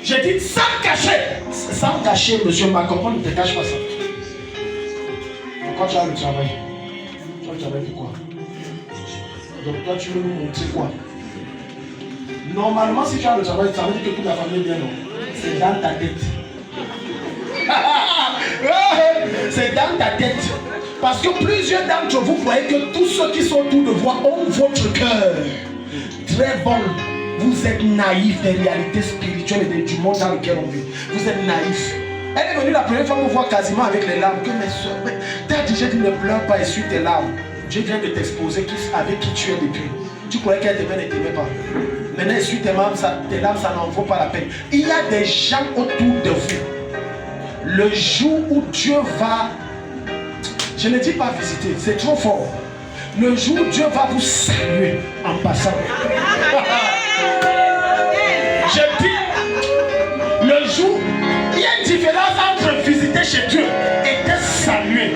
J'ai dit sans cacher. Sans cacher, monsieur Macron, on ne te cache pas ça. Quand tu as le travail, tu as le travail pour quoi? Donc toi tu veux nous montrer quoi? Normalement si tu as le travail, ça veut dire que toute la famille est bien, non? C'est dans ta tête. C'est dans ta tête. Parce que plusieurs d'entre vous voyez que tous ceux qui sont autour de vous ont votre cœur très bon. Vous êtes naïfs des réalités spirituelles et du monde dans lequel on vit. Vous êtes naïfs. Elle est venue la première fois me voir quasiment avec les larmes. Que mes soeurs, mais t'as déjà dit ne pleure pas, essuie tes larmes. Dieu vient de t'exposer avec qui tu es depuis. Tu croyais qu'elle t'aimait, ne t'aimait pas. Maintenant essuie tes larmes, ça n'en vaut pas la peine. Il y a des gens autour de vous. Le jour où Dieu va, je ne dis pas visiter, c'est trop fort. Le jour où Dieu va vous saluer en passant. Je dis, le jour, il y a une différence entre visiter chez Dieu et te saluer.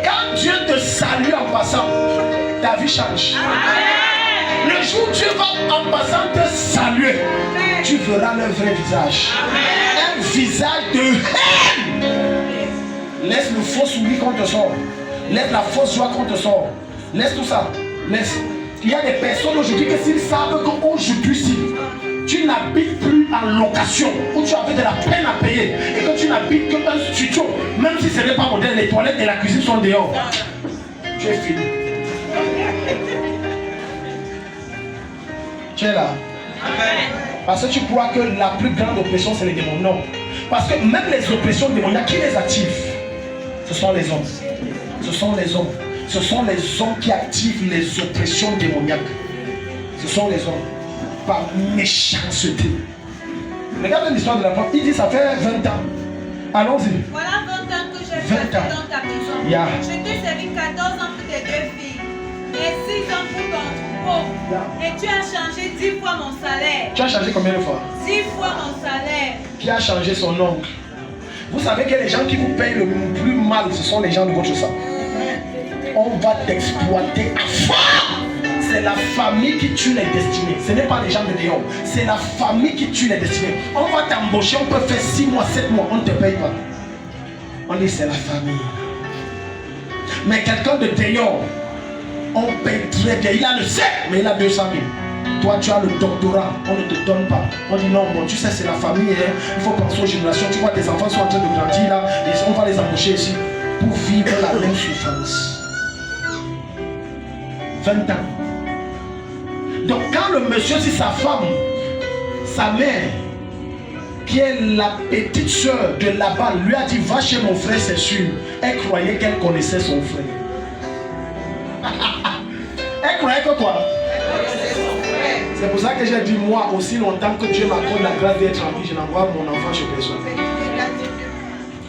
Quand Dieu te salue en passant, ta vie change. Le jour où Dieu va en passant te saluer, tu verras le vrai visage. Un visage de haine. Laisse le faux sourire qu'on te sort. Laisse la fausse joie qu'on te sort. Laisse tout ça. Laisse. Il y a des personnes aujourd'hui que s'ils savent qu'aujourd'hui, tu n'habites plus en location, où tu avais de la peine à payer, et que tu n'habites qu'un studio, même si ce n'est pas moderne, les toilettes et la cuisine sont dehors, tu es fini. Tu es là. Parce que tu crois que la plus grande oppression c'est les démons. Non. Parce que même les oppressions démoniaques, qui les active? Ce sont les hommes. Ce sont les hommes. Ce sont les hommes qui activent les oppressions démoniaques. Ce sont les hommes. Par méchanceté. Regarde l'histoire de la femme. Il dit ça fait 20 ans. Allons-y. Voilà 20 ans que j'ai fait dans ta maison. Yeah. Je t'ai servi 14 ans pour tes 2 filles et 6 ans pour ton troupeau. Yeah. Et tu as changé 10 fois mon salaire. Tu as changé combien de fois? 10 fois mon salaire. Qui a changé son oncle? Vous savez que les gens qui vous payent le plus mal, ce sont les gens de votre sang. On va t'exploiter à fond. C'est la famille qui tue les destinées. Ce n'est pas les gens de dehors. C'est la famille qui tue les destinées. On va t'embaucher, on peut faire 6 mois, 7 mois, on ne te paye pas. On dit c'est la famille. Mais quelqu'un de dehors, on paye très bien. Il a le 7, mais il a 200 000. Toi, tu as le doctorat, on ne te donne pas. On dit non, bon, tu sais, c'est la famille. Hein. Il faut penser aux générations. Tu vois, tes enfants sont en train de grandir là. Et on va les embaucher ici pour vivre la même souffrance. 20 ans. Donc quand le monsieur, si sa femme, sa mère, qui est la petite soeur de Laban, lui a dit va chez mon frère, c'est sûr. Elle croyait qu'elle connaissait son frère. Elle croyait que quoi? C'est pour ça que j'ai dit moi, aussi longtemps que Dieu m'accorde la grâce d'être en vie, je n'envoie mon enfant chez personne.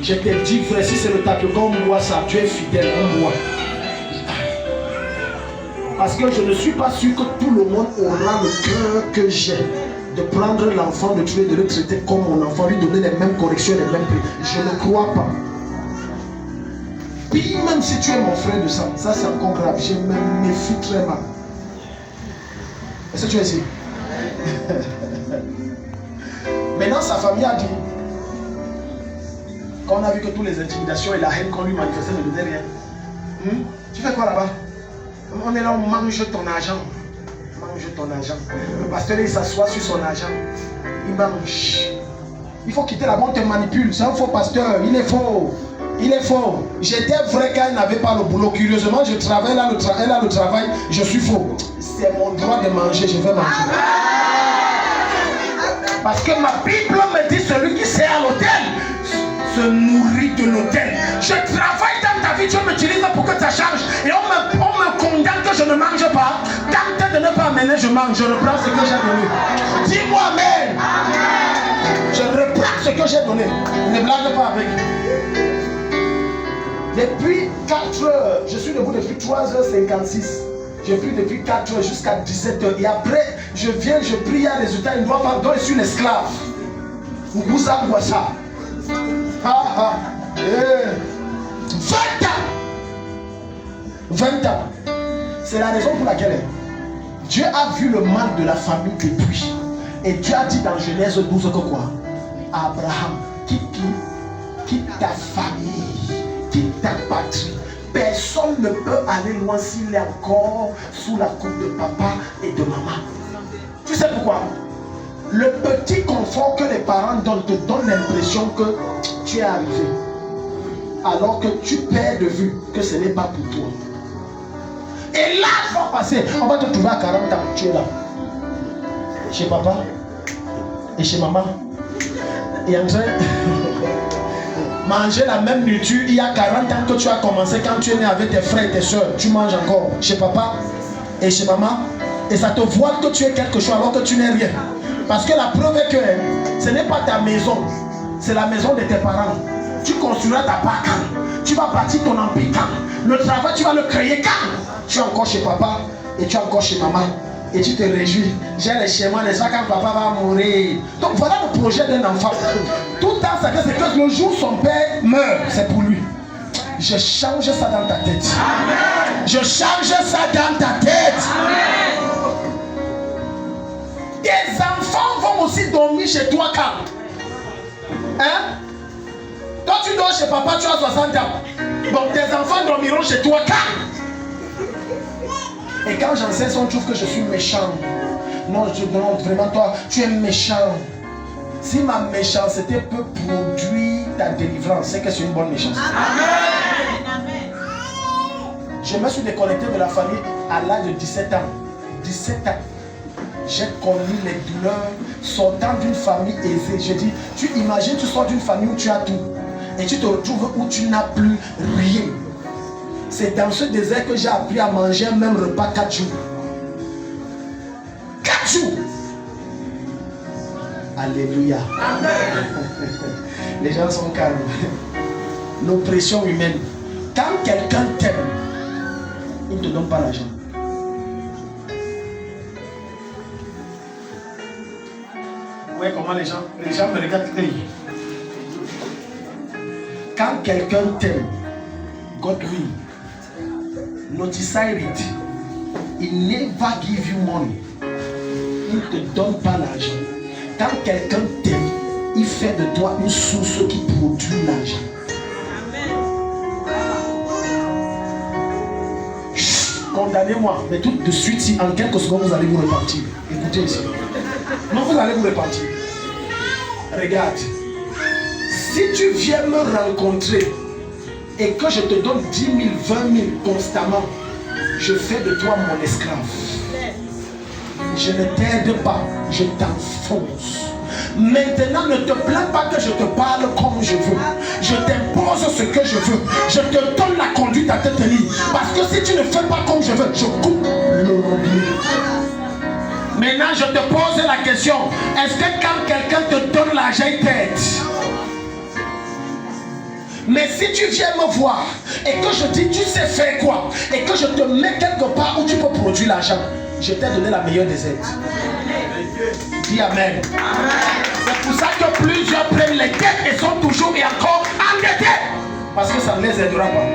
Je t'ai dit frère, si c'est le tapioca, moi ça, tu es fidèle, moi. Parce que je ne suis pas sûr que tout le monde aura le cœur que j'ai de prendre l'enfant de Dieu et de le traiter comme mon enfant, lui donner les mêmes corrections, les mêmes prix. Je ne crois pas. Puis même si tu es mon frère de sang, ça c'est encore grave. Je me méfie très mal. Est-ce que tu es ici? Maintenant sa famille a dit, quand on a vu que toutes les intimidations et la haine qu'on lui manifestait ne donnaient rien, tu fais quoi là-bas? On est là, on mange ton argent. Mange ton argent. Le pasteur, il s'assoit sur son argent. Il mange. Il faut quitter là-bas, on te manipule. C'est un faux pasteur. Il est faux. Il est faux. J'étais vrai quand il n'avait pas le boulot. Curieusement, je travaille là, elle a le travail. Je suis faux. C'est mon droit de manger. Je vais manger. Parce que ma Bible me dit celui qui sert à l'hôtel se nourrit de l'hôtel. Je travaille dans ta vie, Dieu m'utilise pour que ça change. Et on me condamne que je ne mange pas. Tente de ne pas amener, je mange. Je reprends ce que j'ai donné. Dis-moi amen. Je reprends ce que j'ai donné. Ne blague pas avec. Depuis 4 heures, je suis debout depuis 3h56. Je prie depuis 4 heures jusqu'à 17h. Et après, je viens, je prie, il y a un résultat. Il doit pas, donc je suis l'esclave. Vous savez quoi ça? 20 ans. 20 ans. C'est la raison pour laquelle Dieu a vu le mal de la famille depuis. Et Dieu a dit dans Genèse 12 que quoi? Abraham, quitte ta famille, quitte ta patrie. Personne ne peut aller loin s'il est encore sous la coupe de papa et de maman. Tu sais pourquoi? Le petit confort que les parents donnent te donne l'impression que tu es arrivé. Alors que tu perds de vue que ce n'est pas pour toi. Et là, va passer. On va te trouver à 40 ans. Tu es là. Chez papa et chez maman. Et en train manger la même nourriture il y a 40 ans que tu as commencé quand tu es né avec tes frères et tes soeurs. Tu manges encore chez papa et chez maman. Et ça te voit que tu es quelque chose alors que tu n'es rien. Parce que la preuve est que ce n'est pas ta maison, c'est la maison de tes parents. Tu construiras ta part quand? Tu vas bâtir ton empire quand? Le travail, tu vas le créer quand? Tu es encore chez papa et tu es encore chez maman. Et tu te réjouis. J'ai les schémas de ça quand papa va mourir. Donc voilà le projet d'un enfant. Tout le temps, c'est que le jour où son père meurt, c'est pour lui. Je change ça dans ta tête. Amen. Je change ça dans ta tête. Amen. Tes enfants vont aussi dormir chez toi quand? Hein? Toi tu dors chez papa, tu as 60 ans. Donc tes enfants dormiront chez toi quand? Et quand j'enseigne, on trouve que je suis méchant. Non, vraiment toi, tu es méchant. Si ma méchanceté peut produire ta délivrance, c'est que c'est une bonne méchanceté. Amen. Je me suis déconnecté de la famille à l'âge de 17 ans. 17 ans. J'ai connu les douleurs sortant d'une famille aisée. Je dis, tu imagines, tu sors d'une famille où tu as tout. Et tu te retrouves où tu n'as plus rien. C'est dans ce désert que j'ai appris à manger un même repas 4 jours. 4 jours. Alléluia. Amen. Les gens sont calmes. L'oppression humaine. Quand quelqu'un t'aime, il ne te donne pas l'argent. Vous voyez comment les gens me regardent. Quand quelqu'un t'aime, God will notify it. Il never give you money. Il ne te donne pas l'argent. Quand quelqu'un t'aime, il fait de toi une source qui produit l'argent. Condamnez-moi, mais tout de suite, si en quelques secondes vous allez vous repentir. Écoutez ici. Non, vous allez vous repentir. Regarde. Si tu viens me rencontrer et que je te donne 10 000, 20 000 constamment, je fais de toi mon esclave. Je ne t'aide pas, je t'enfonce. Maintenant, ne te plains pas que je te parle comme je veux. Je t'impose ce que je veux. Je te donne la conduite à te tenir. Parce que si tu ne fais pas comme je veux, je coupe le robinet. Maintenant, je te pose la question. Est-ce que quand quelqu'un te donne l'argent, il t'aide? Mais si tu viens me voir et que je dis tu sais faire quoi et que je te mets quelque part où tu peux produire l'argent, je t'ai donné la meilleure des aides. Dis Amen. C'est pour ça que plusieurs prennent les dettes et sont toujours et encore endettés. Parce que ça ne les aidera pas.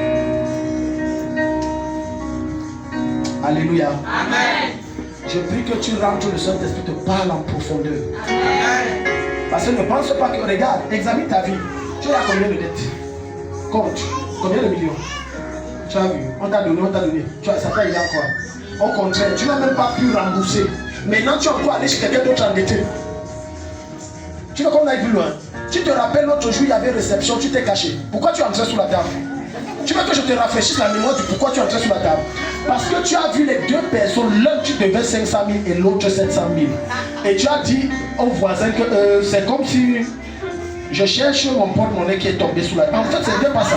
Alléluia. Amen. Je prie que tu rentres, le Saint-Esprit te parle en profondeur. Amen. Parce que ne pense pas que, regarde, examine ta vie. Tu as combien de dettes? Compte. Combien de millions? Tu as vu? On t'a donné, on t'a donné. Ça t'a aidé encore. Au contraire, tu n'as même pas pu rembourser. Maintenant, tu as encore aller chez quelqu'un d'autre endetté. Tu veux qu'on aille plus loin? Tu te rappelles l'autre jour, il y avait réception, tu t'es caché. Pourquoi tu entrais sous la table? Tu veux que je te rafraîchisse la mémoire du pourquoi tu entrais sous la table? Parce que tu as vu les deux personnes, l'un tu devais 500 000 et l'autre 700 000. Et tu as dit au voisin que c'est comme si je cherche mon porte-monnaie qui est tombé sous la table. En fait, c'est bien pas ça.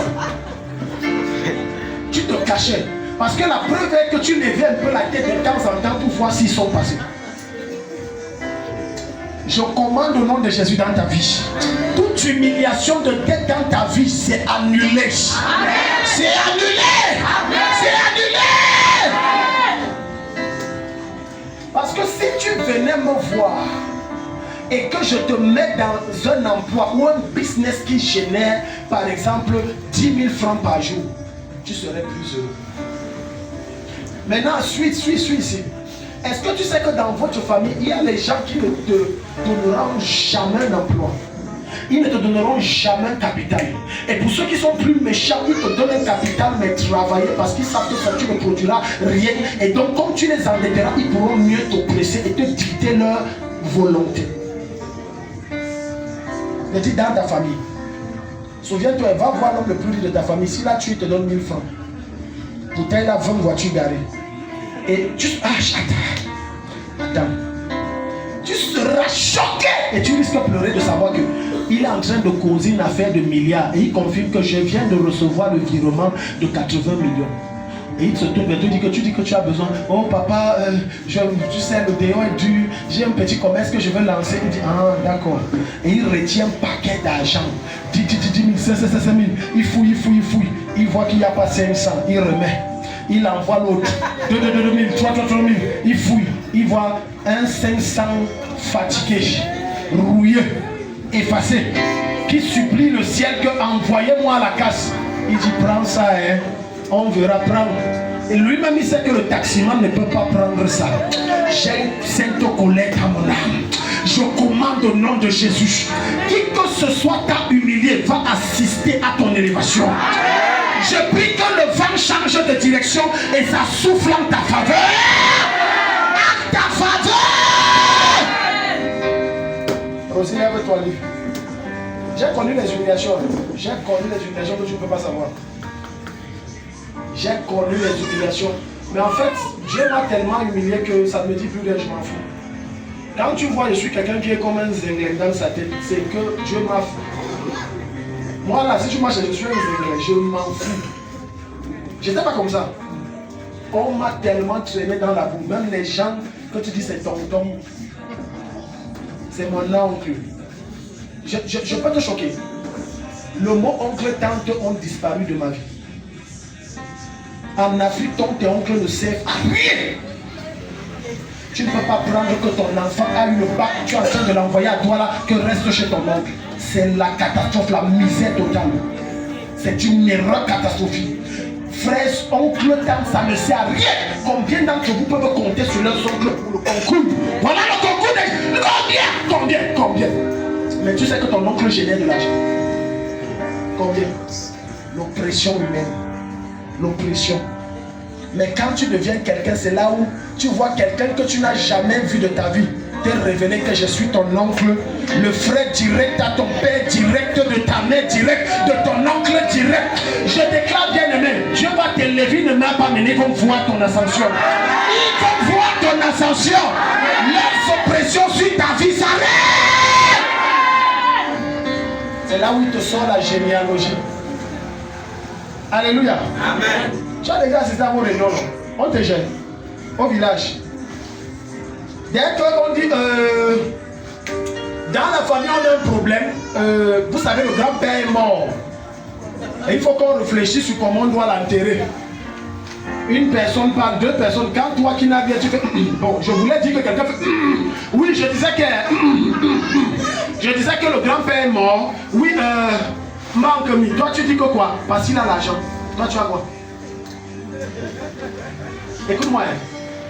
Tu te cachais. Parce que la preuve est que tu levais un peu la tête de temps en temps pour voir s'ils sont passés. Je commande au nom de Jésus dans ta vie. Toute humiliation de dette dans ta vie, c'est annulé. C'est annulé. C'est annulé. Parce que si tu venais me voir et que je te mets dans un emploi ou un business qui génère par exemple 10 000 francs par jour, tu serais plus heureux. Maintenant, suis ici. Est-ce que tu sais que dans votre famille, il y a les gens qui ne te donneront jamais un emploi? Ils ne te donneront jamais un capital. Et pour ceux qui sont plus méchants, ils te donnent un capital, mais travailler parce qu'ils savent que ça, tu ne produiras rien. Et donc, comme tu les endetteras, ils pourront mieux t'oppresser et te dicter leur volonté. Je dis dans ta famille. Souviens-toi, va voir l'homme le plus riche de ta famille. Si là, tu te donnes 1000 francs. Pour tailler la 20 voitures garées. Et tu... Attends. Tu seras choqué. Et tu risques de pleurer de savoir que il est en train de causer une affaire de milliards. Et il confirme que je viens de recevoir le virement de 80 millions. Et il se tourne et tu dis que tu as besoin. Oh papa, tu sais, le déon est dur. J'ai un petit commerce que je veux lancer. Il dit, ah d'accord. Et il retient un paquet d'argent. 10 000, Il fouille. Il voit qu'il n'y a pas 500. Il remet. Il envoie l'autre. 2000, 3000. Il fouille. Il voit un 500 fatigué, rouillé, effacé, qui supplie le ciel que envoyez-moi à la casse. Il dit prends ça, hein. On verra prendre. Et lui-même il sait que le taximan ne peut pas prendre ça. J'ai une sainte colère à mon âme. Je commande au nom de Jésus. Qui que ce soit t'a humilié va assister à ton élévation. Je prie que le vent change de direction et ça souffle en ta faveur. En ta faveur. Rosie, lève-toi, livre. J'ai connu les humiliations. J'ai connu les humiliations que tu ne peux pas savoir. J'ai connu les humiliations. Mais en fait, Dieu m'a tellement humilié que ça ne me dit plus rien, je m'en fous. Quand tu vois, je suis quelqu'un qui est comme un zinglin dans sa tête, c'est que Dieu m'a fait. Moi là, si tu marches, je suis un zinglin, je m'en fous. J'étais pas comme ça. On m'a tellement traîné dans la boue. Même les gens, quand tu dis c'est tonton, c'est mon oncle. Je peux te choquer. Le mot oncle et tante ont disparu de ma vie. En Afrique, tante et oncle ne servent à rien. Tu ne peux pas prendre que ton enfant a eu le bac, tu es en train de l'envoyer à toi là, que reste chez ton oncle. C'est la catastrophe, la misère totale. C'est une erreur catastrophique. Frères, oncles, tantes, ça ne sert à rien. Combien d'entre vous peuvent compter sur leurs oncles pour le concours? Voilà le concours de... Combien? Mais tu sais que ton oncle génère de l'argent. Combien? L'oppression humaine. L'oppression. Mais quand tu deviens quelqu'un, c'est là où tu vois quelqu'un que tu n'as jamais vu de ta vie te révéler que je suis ton oncle, le frère direct à ton père, direct de ta mère, direct de ton oncle direct. Je déclare bien aimé, Dieu va t'élever, ne m'a pas mené, ils vont voir ton ascension. Ils vont voir ton ascension. Leurs oppressions sur ta vie s'arrêtent. C'est là où il te sort la généalogie. Alléluia. Amen. Tu as déjà assisté à vos réunions, on te gêne au village. Dès qu'on dit dans la famille on a un problème, vous savez le grand-père est mort. Et il faut qu'on réfléchisse sur comment on doit l'enterrer. Une personne parle, deux personnes. Quand toi qui n'as rien, tu fais bon, je voulais dire que quelqu'un fait oui, je disais que le grand-père est mort. Oui, manque mis. Toi tu dis que quoi? Parce qu'il a l'argent. Toi tu as quoi? Écoute-moi,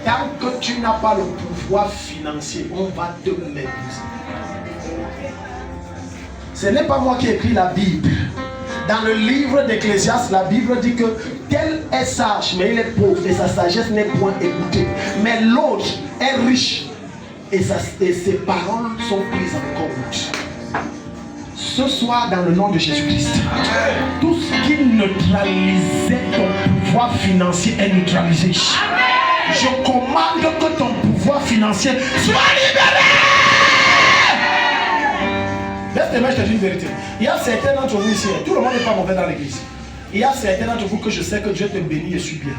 tant que tu n'as pas le pouvoir financier, on va te mépriser. Ce n'est pas moi qui ai écrit la Bible. Dans le livre d'Ecclésiaste, la Bible dit que tel est sage, mais il est pauvre et sa sagesse n'est point écoutée. Mais l'autre est riche et ses paroles sont prises en compte. Ce soir, dans le nom de Jésus-Christ, tout ce qui neutralisait ton pouvoir financier est neutralisé. Je commande que ton pouvoir financier soit libéré. Laisse-moi, je te dis une vérité. Il y a certains d'entre vous ici, tout le monde n'est pas mauvais dans l'église. Il y a certains d'entre vous que je sais que Dieu te bénit et suit bien.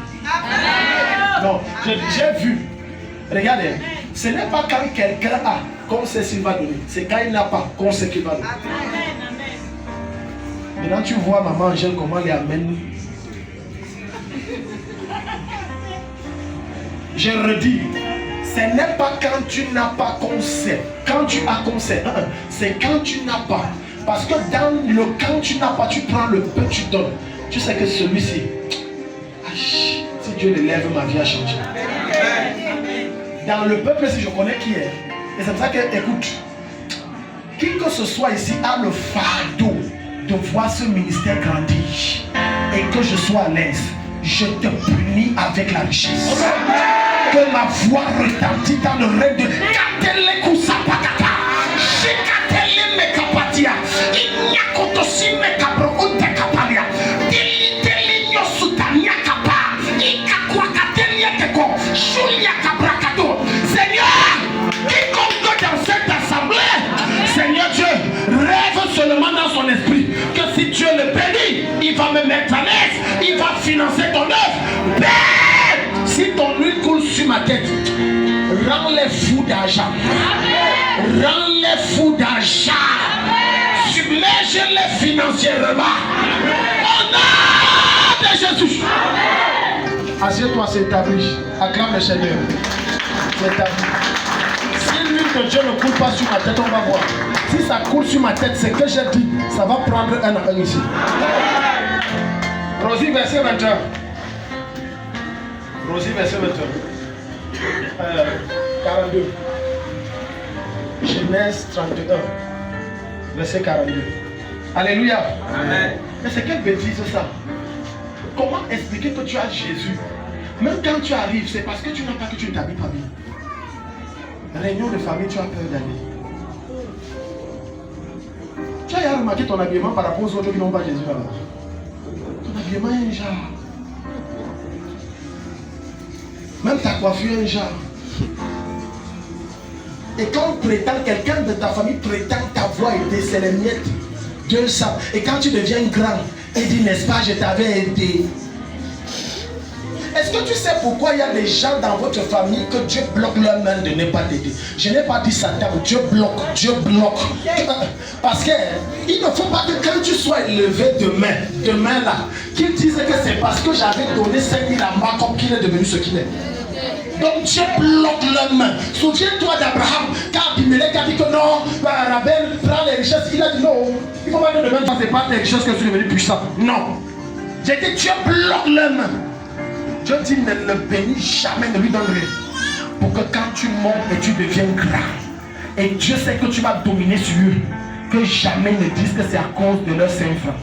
Non, j'ai vu. Regardez, ce n'est pas quand quelqu'un a qu'on sait s'il va donner. C'est quand il n'a pas qu'on sait qu'il va donner. Maintenant tu vois maman Angèle comment elle amène. Je redis, ce n'est pas quand tu n'as pas qu'on sait. Quand tu as qu'on sait, c'est quand tu n'as pas. Parce que dans le quand tu n'as pas, tu prends le peu, tu donnes. Tu sais que celui-ci, si Dieu l'élève, ma vie a changé. Dans le peuple, si je connais qui est. Et c'est pour ça que, écoute, qui que ce soit ici a le fardeau de voir ce ministère grandir et que je sois à l'aise, je te punis avec la richesse. Que ma voix retentit dans le règne de Katele Kusapakata, Shikatele Mekapatia, Inyakotosi Mekabro Untekapalia, Diliteli Nyosutania Kapa, Ikakwakatelia Teko, Shulia Kabrakato. Seigneur, quiconque dans cette assemblée, Seigneur Dieu, rêve seulement dans son esprit que si Dieu le bénit, il va me mettre à l'aise, il va financer ton œuvre. Si ton huile coule sur ma tête, rends-les fous d'argent. Rends-les fous d'argent. Submerge-les financièrement. Au nom de Jésus. Assieds-toi, c'est établi. Acclame le Seigneur. C'est établi. Si l'huile de Dieu ne coule pas sur ma tête, on va voir. Si ça coule sur ma tête, c'est que j'ai dit, ça va prendre un an ici. Rosie, verset 21. Rosie, verset 21. 42. Genèse 31. Verset 42. Alléluia. Amen. Mais c'est quelle bêtise ça? Comment expliquer que tu as Jésus? Même quand tu arrives, c'est parce que tu n'as pas que tu ne t'habilles pas bien. Réunion de famille, tu as peur d'aller. Tu as remarqué ton habillement par rapport aux autres qui n'ont pas Jésus là-bas. Ton habillement est un genre. Même ta coiffure est un genre. Et quand on prétend, quelqu'un de ta famille prétend t'avoir aidé, c'est les miettes de ça. Et quand tu deviens grand, il dit, n'est-ce pas, je t'avais aidé. Est-ce que tu sais pourquoi il y a des gens dans votre famille que Dieu bloque leur main de ne pas t'aider? Je n'ai pas dit Satan, Dieu bloque, Dieu bloque. Parce qu'il ne faut pas que quand tu sois élevé demain là, qu'ils disent que c'est parce que j'avais donné 5 000 à moi comme qu'il est devenu ce qu'il est. Donc Dieu bloque leur main. Souviens-toi d'Abraham, quand Abimelech a dit que non, Rabel prend les richesses, il a dit non, il ne faut pas que demain, c'est pas tes richesses que tu es devenu puissant. Non. J'ai dit Dieu bloque leur main. Dieu dit ne le bénis jamais, ne lui donne rien. Pour que quand tu montes et tu deviens grand, et Dieu sait que tu vas dominer sur eux, que jamais ne disent que c'est à cause de leurs 5 francs.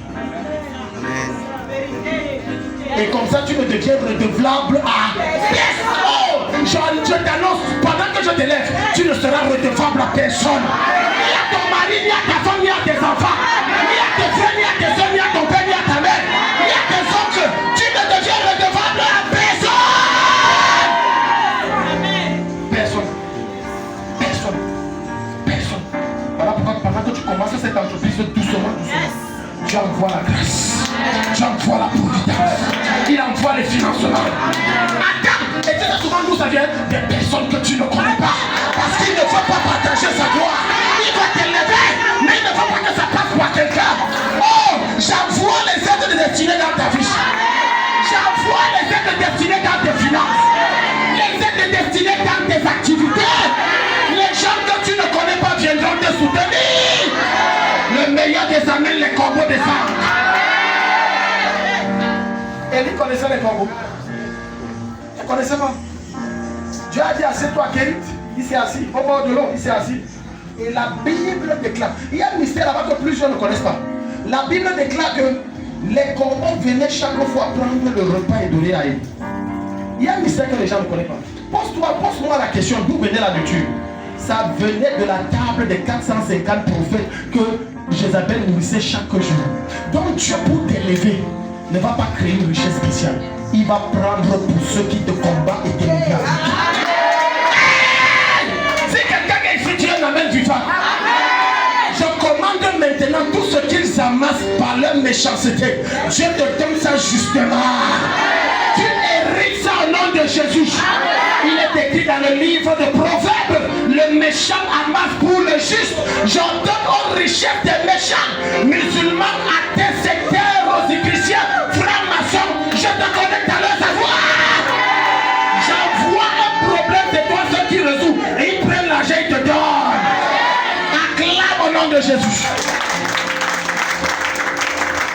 Et comme ça tu ne deviens redevable à personne. Oh, genre Dieu t'annonce, pendant que je t'élève, tu ne seras redevable à personne. Ni à ton mari, ni à ta femme, ni à tes enfants, ni à tes frères, ni à tes soeurs, ni à ton père, ni à ta mère, ni à tes oncles. Tu ne deviens redevable à personne. Personne. Personne. Personne. Voilà pourquoi pendant que tu commences cette entreprise doucement, tu envoies la grâce. Tu envoies la providence. Il envoie les financements. Attends. Et tu sais souvent d'où ça vient? Des personnes que tu ne connais pas. Parce qu'il ne veut pas partager sa gloire. Il va t'élever, mais il ne veut pas que ça passe par quelqu'un. Oh, j'envoie les aides destinées dans ta vie. J'envoie les aides destinées dans tes finances. Les aides destinées dans tes activités. Les gens que tu ne connais pas viendront te soutenir. Le meilleur des amènes, les corbeaux des femmes. Élie connaissait les corbeaux. Tu ne connaissais pas. Dieu a dit assieds-toi à Kérit. Il s'est assis. Au bord de l'eau, il s'est assis. Et la Bible déclare. Il y a un mystère là-bas que plusieurs ne connaissent pas. La Bible déclare que les corbeaux venaient chaque fois prendre le repas et donner à Élie. Il y a un mystère que les gens ne connaissent pas. Pose-moi la question, d'où venait la nourriture? Ça venait de la table des 450 prophètes que Jézabel nourrissait chaque jour. Donc Dieu, pour t'élever, ne va pas créer une richesse spéciale. Il va prendre pour ceux qui te combattent et te regardent. Si quelqu'un est ici, Dieu n'amène du vent. Je commande maintenant tout ce qu'ils amassent par leur méchanceté. Dieu te donne ça justement. Tu hérites ça au nom de Jésus. Il est écrit dans le livre de Proverbes, le méchant amasse pour le juste. J'en donne aux richesses des méchants, musulmans, athées, sectaires, rosicruciens, francs-maçons. Je te connecte à leur savoir. J'envoie un problème, c'est toi ceux qui résout. Et ils prennent l'argent, ils te donnent. Acclame au nom de Jésus.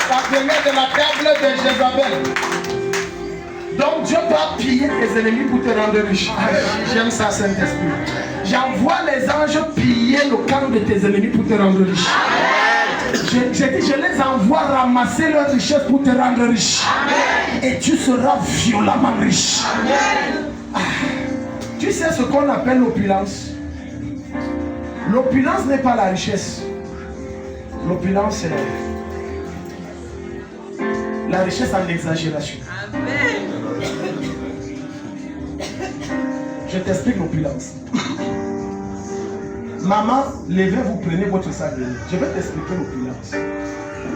Ça venait de la table de Jézabel. Donc Dieu va piller tes ennemis pour te rendre riche. J'aime ça, Saint-Esprit. J'envoie les anges piller le camp de tes ennemis pour te rendre riche. Je les envoie ramasser leurs richesses pour te rendre riche. Et tu seras violemment riche. Tu sais ce qu'on appelle l'opulence? L'opulence n'est pas la richesse. L'opulence, c'est la richesse en exagération. Je t'explique l'opulence. Maman, levez, vous prenez votre sac de lait. Je vais t'expliquer l'opulence.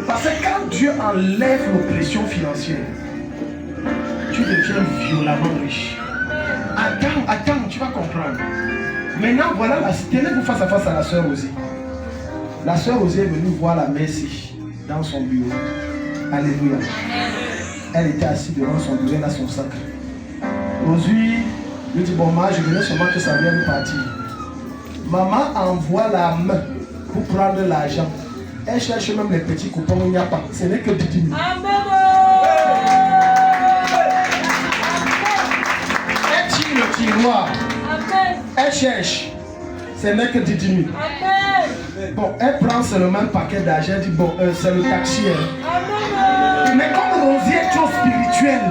Parce que quand Dieu enlève l'oppression financière, tu deviens violemment riche. Attends, tu vas comprendre. Maintenant, voilà, tenez-vous face à face à la soeur aussi. La sœur Rosie est venue voir la Messie dans son bureau. Alléluia. Elle était assise devant son bureau, elle a son sac. Rosie lui dit, bon, maman, je venais seulement que ça vienne partir. Maman envoie la main pour prendre l'argent. Elle cherche même les petits coupons, il n'y a pas. Ce n'est que 10 000. Elle tire le tiroir. Elle cherche. Ce n'est que 10 000. Bon, elle prend seulement un paquet d'argent. Elle dit, bon, c'est le taxi. Mais comme Rosie est trop spirituelle,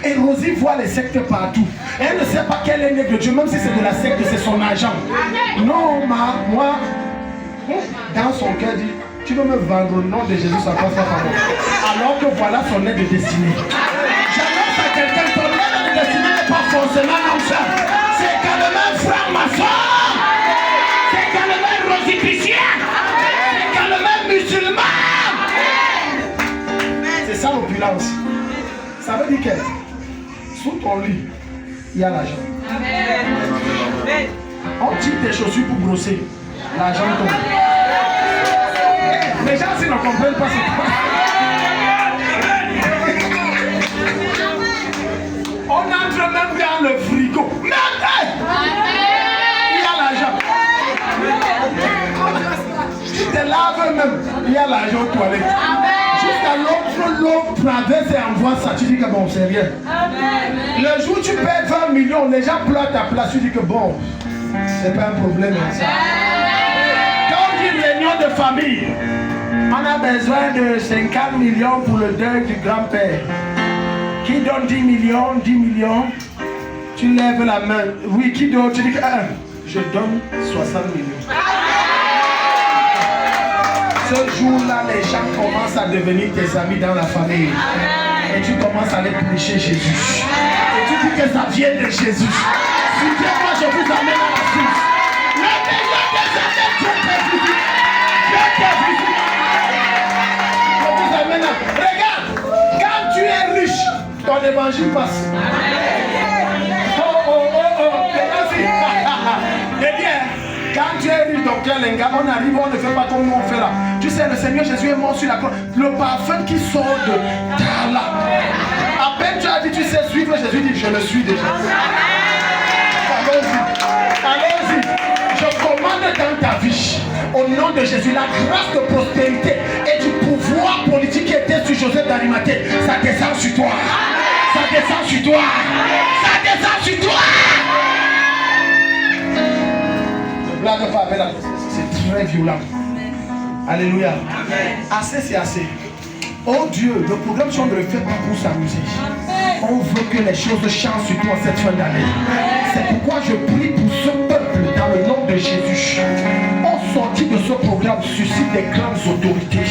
et Rosie voit les sectes partout, elle ne sait pas qu'elle est née de Dieu, même si c'est de la secte, c'est son argent. Non, moi, dans son cœur, dit, tu veux me vendre au nom de Jésus, ça passe pas par moi. Alors que voilà son aide de destinée. J'annonce à quelqu'un, ton aide de destinée n'est pas forcément l'enfer. C'est également frère maçon. C'est également rosicritien. C'est également musulman. C'est ça l'opulence. Ça veut dire que sous ton lit, il y a l'argent. On tire tes chaussures pour brosser. L'argent tombe. Les gens s'ils ne comprennent pas ce que on entre même dans le frigo. Même il y a l'argent. Tu te laves même, il y a l'argent aux toilettes. Jusqu'à l'autre, l'eau traverse et envoie ça. Tu dis que bon, c'est rien. Le jour où tu perds 20 millions, les gens pleurent ta place. Tu dis que bon, c'est pas un problème. Ça. Quand on dit réunion de famille, on a besoin de 50 millions pour le deuil du grand-père. Qui donne 10 millions, 10 millions? Tu lèves la main. Oui, qui donne? Tu dis que je donne 60 millions. Ce jour-là, les gens commencent à devenir tes amis dans la famille. Et tu commences à les prêcher Jésus. Et tu dis que ça vient de Jésus. Suivez-moi, je vous amène à la source. Le meilleur des années, Dieu te visite. Dieu te visite. Je vous amène à... Regarde, quand tu es riche, ton évangile passe. Quand tu es riche, docteur Lenga, on arrive, on ne fait pas comme nous on fait là. Tu sais, le Seigneur Jésus est mort sur la croix. Le parfum qui sort de Tala. À peine tu as dit, tu sais suivre Jésus, dit, je le suis déjà. Allons-y. Allons-y. Je commande dans ta vie, au nom de Jésus, la grâce de prospérité et du pouvoir politique qui était sur Joseph d'Arimathée, ça descend sur toi. Ça descend sur toi. Ça descend sur toi. Blague pas, c'est très violent. Alléluia. Assez, c'est assez. Oh Dieu, le programme si on ne le fait pas pour s'amuser. On veut que les choses changent sur toi cette fin d'année. C'est pourquoi je prie pour ce peuple dans le nom de Jésus. Au sorti de ce programme, suscite des grandes autorités.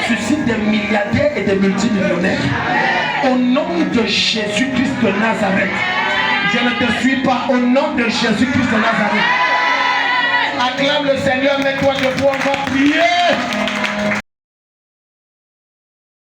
Suscite des milliardaires et des multimillionnaires. Au nom de Jésus-Christ de Nazareth. Je ne te suis pas. Au nom de Jésus-Christ de Nazareth. Acclame le Seigneur, mets-toi debout, on va prier.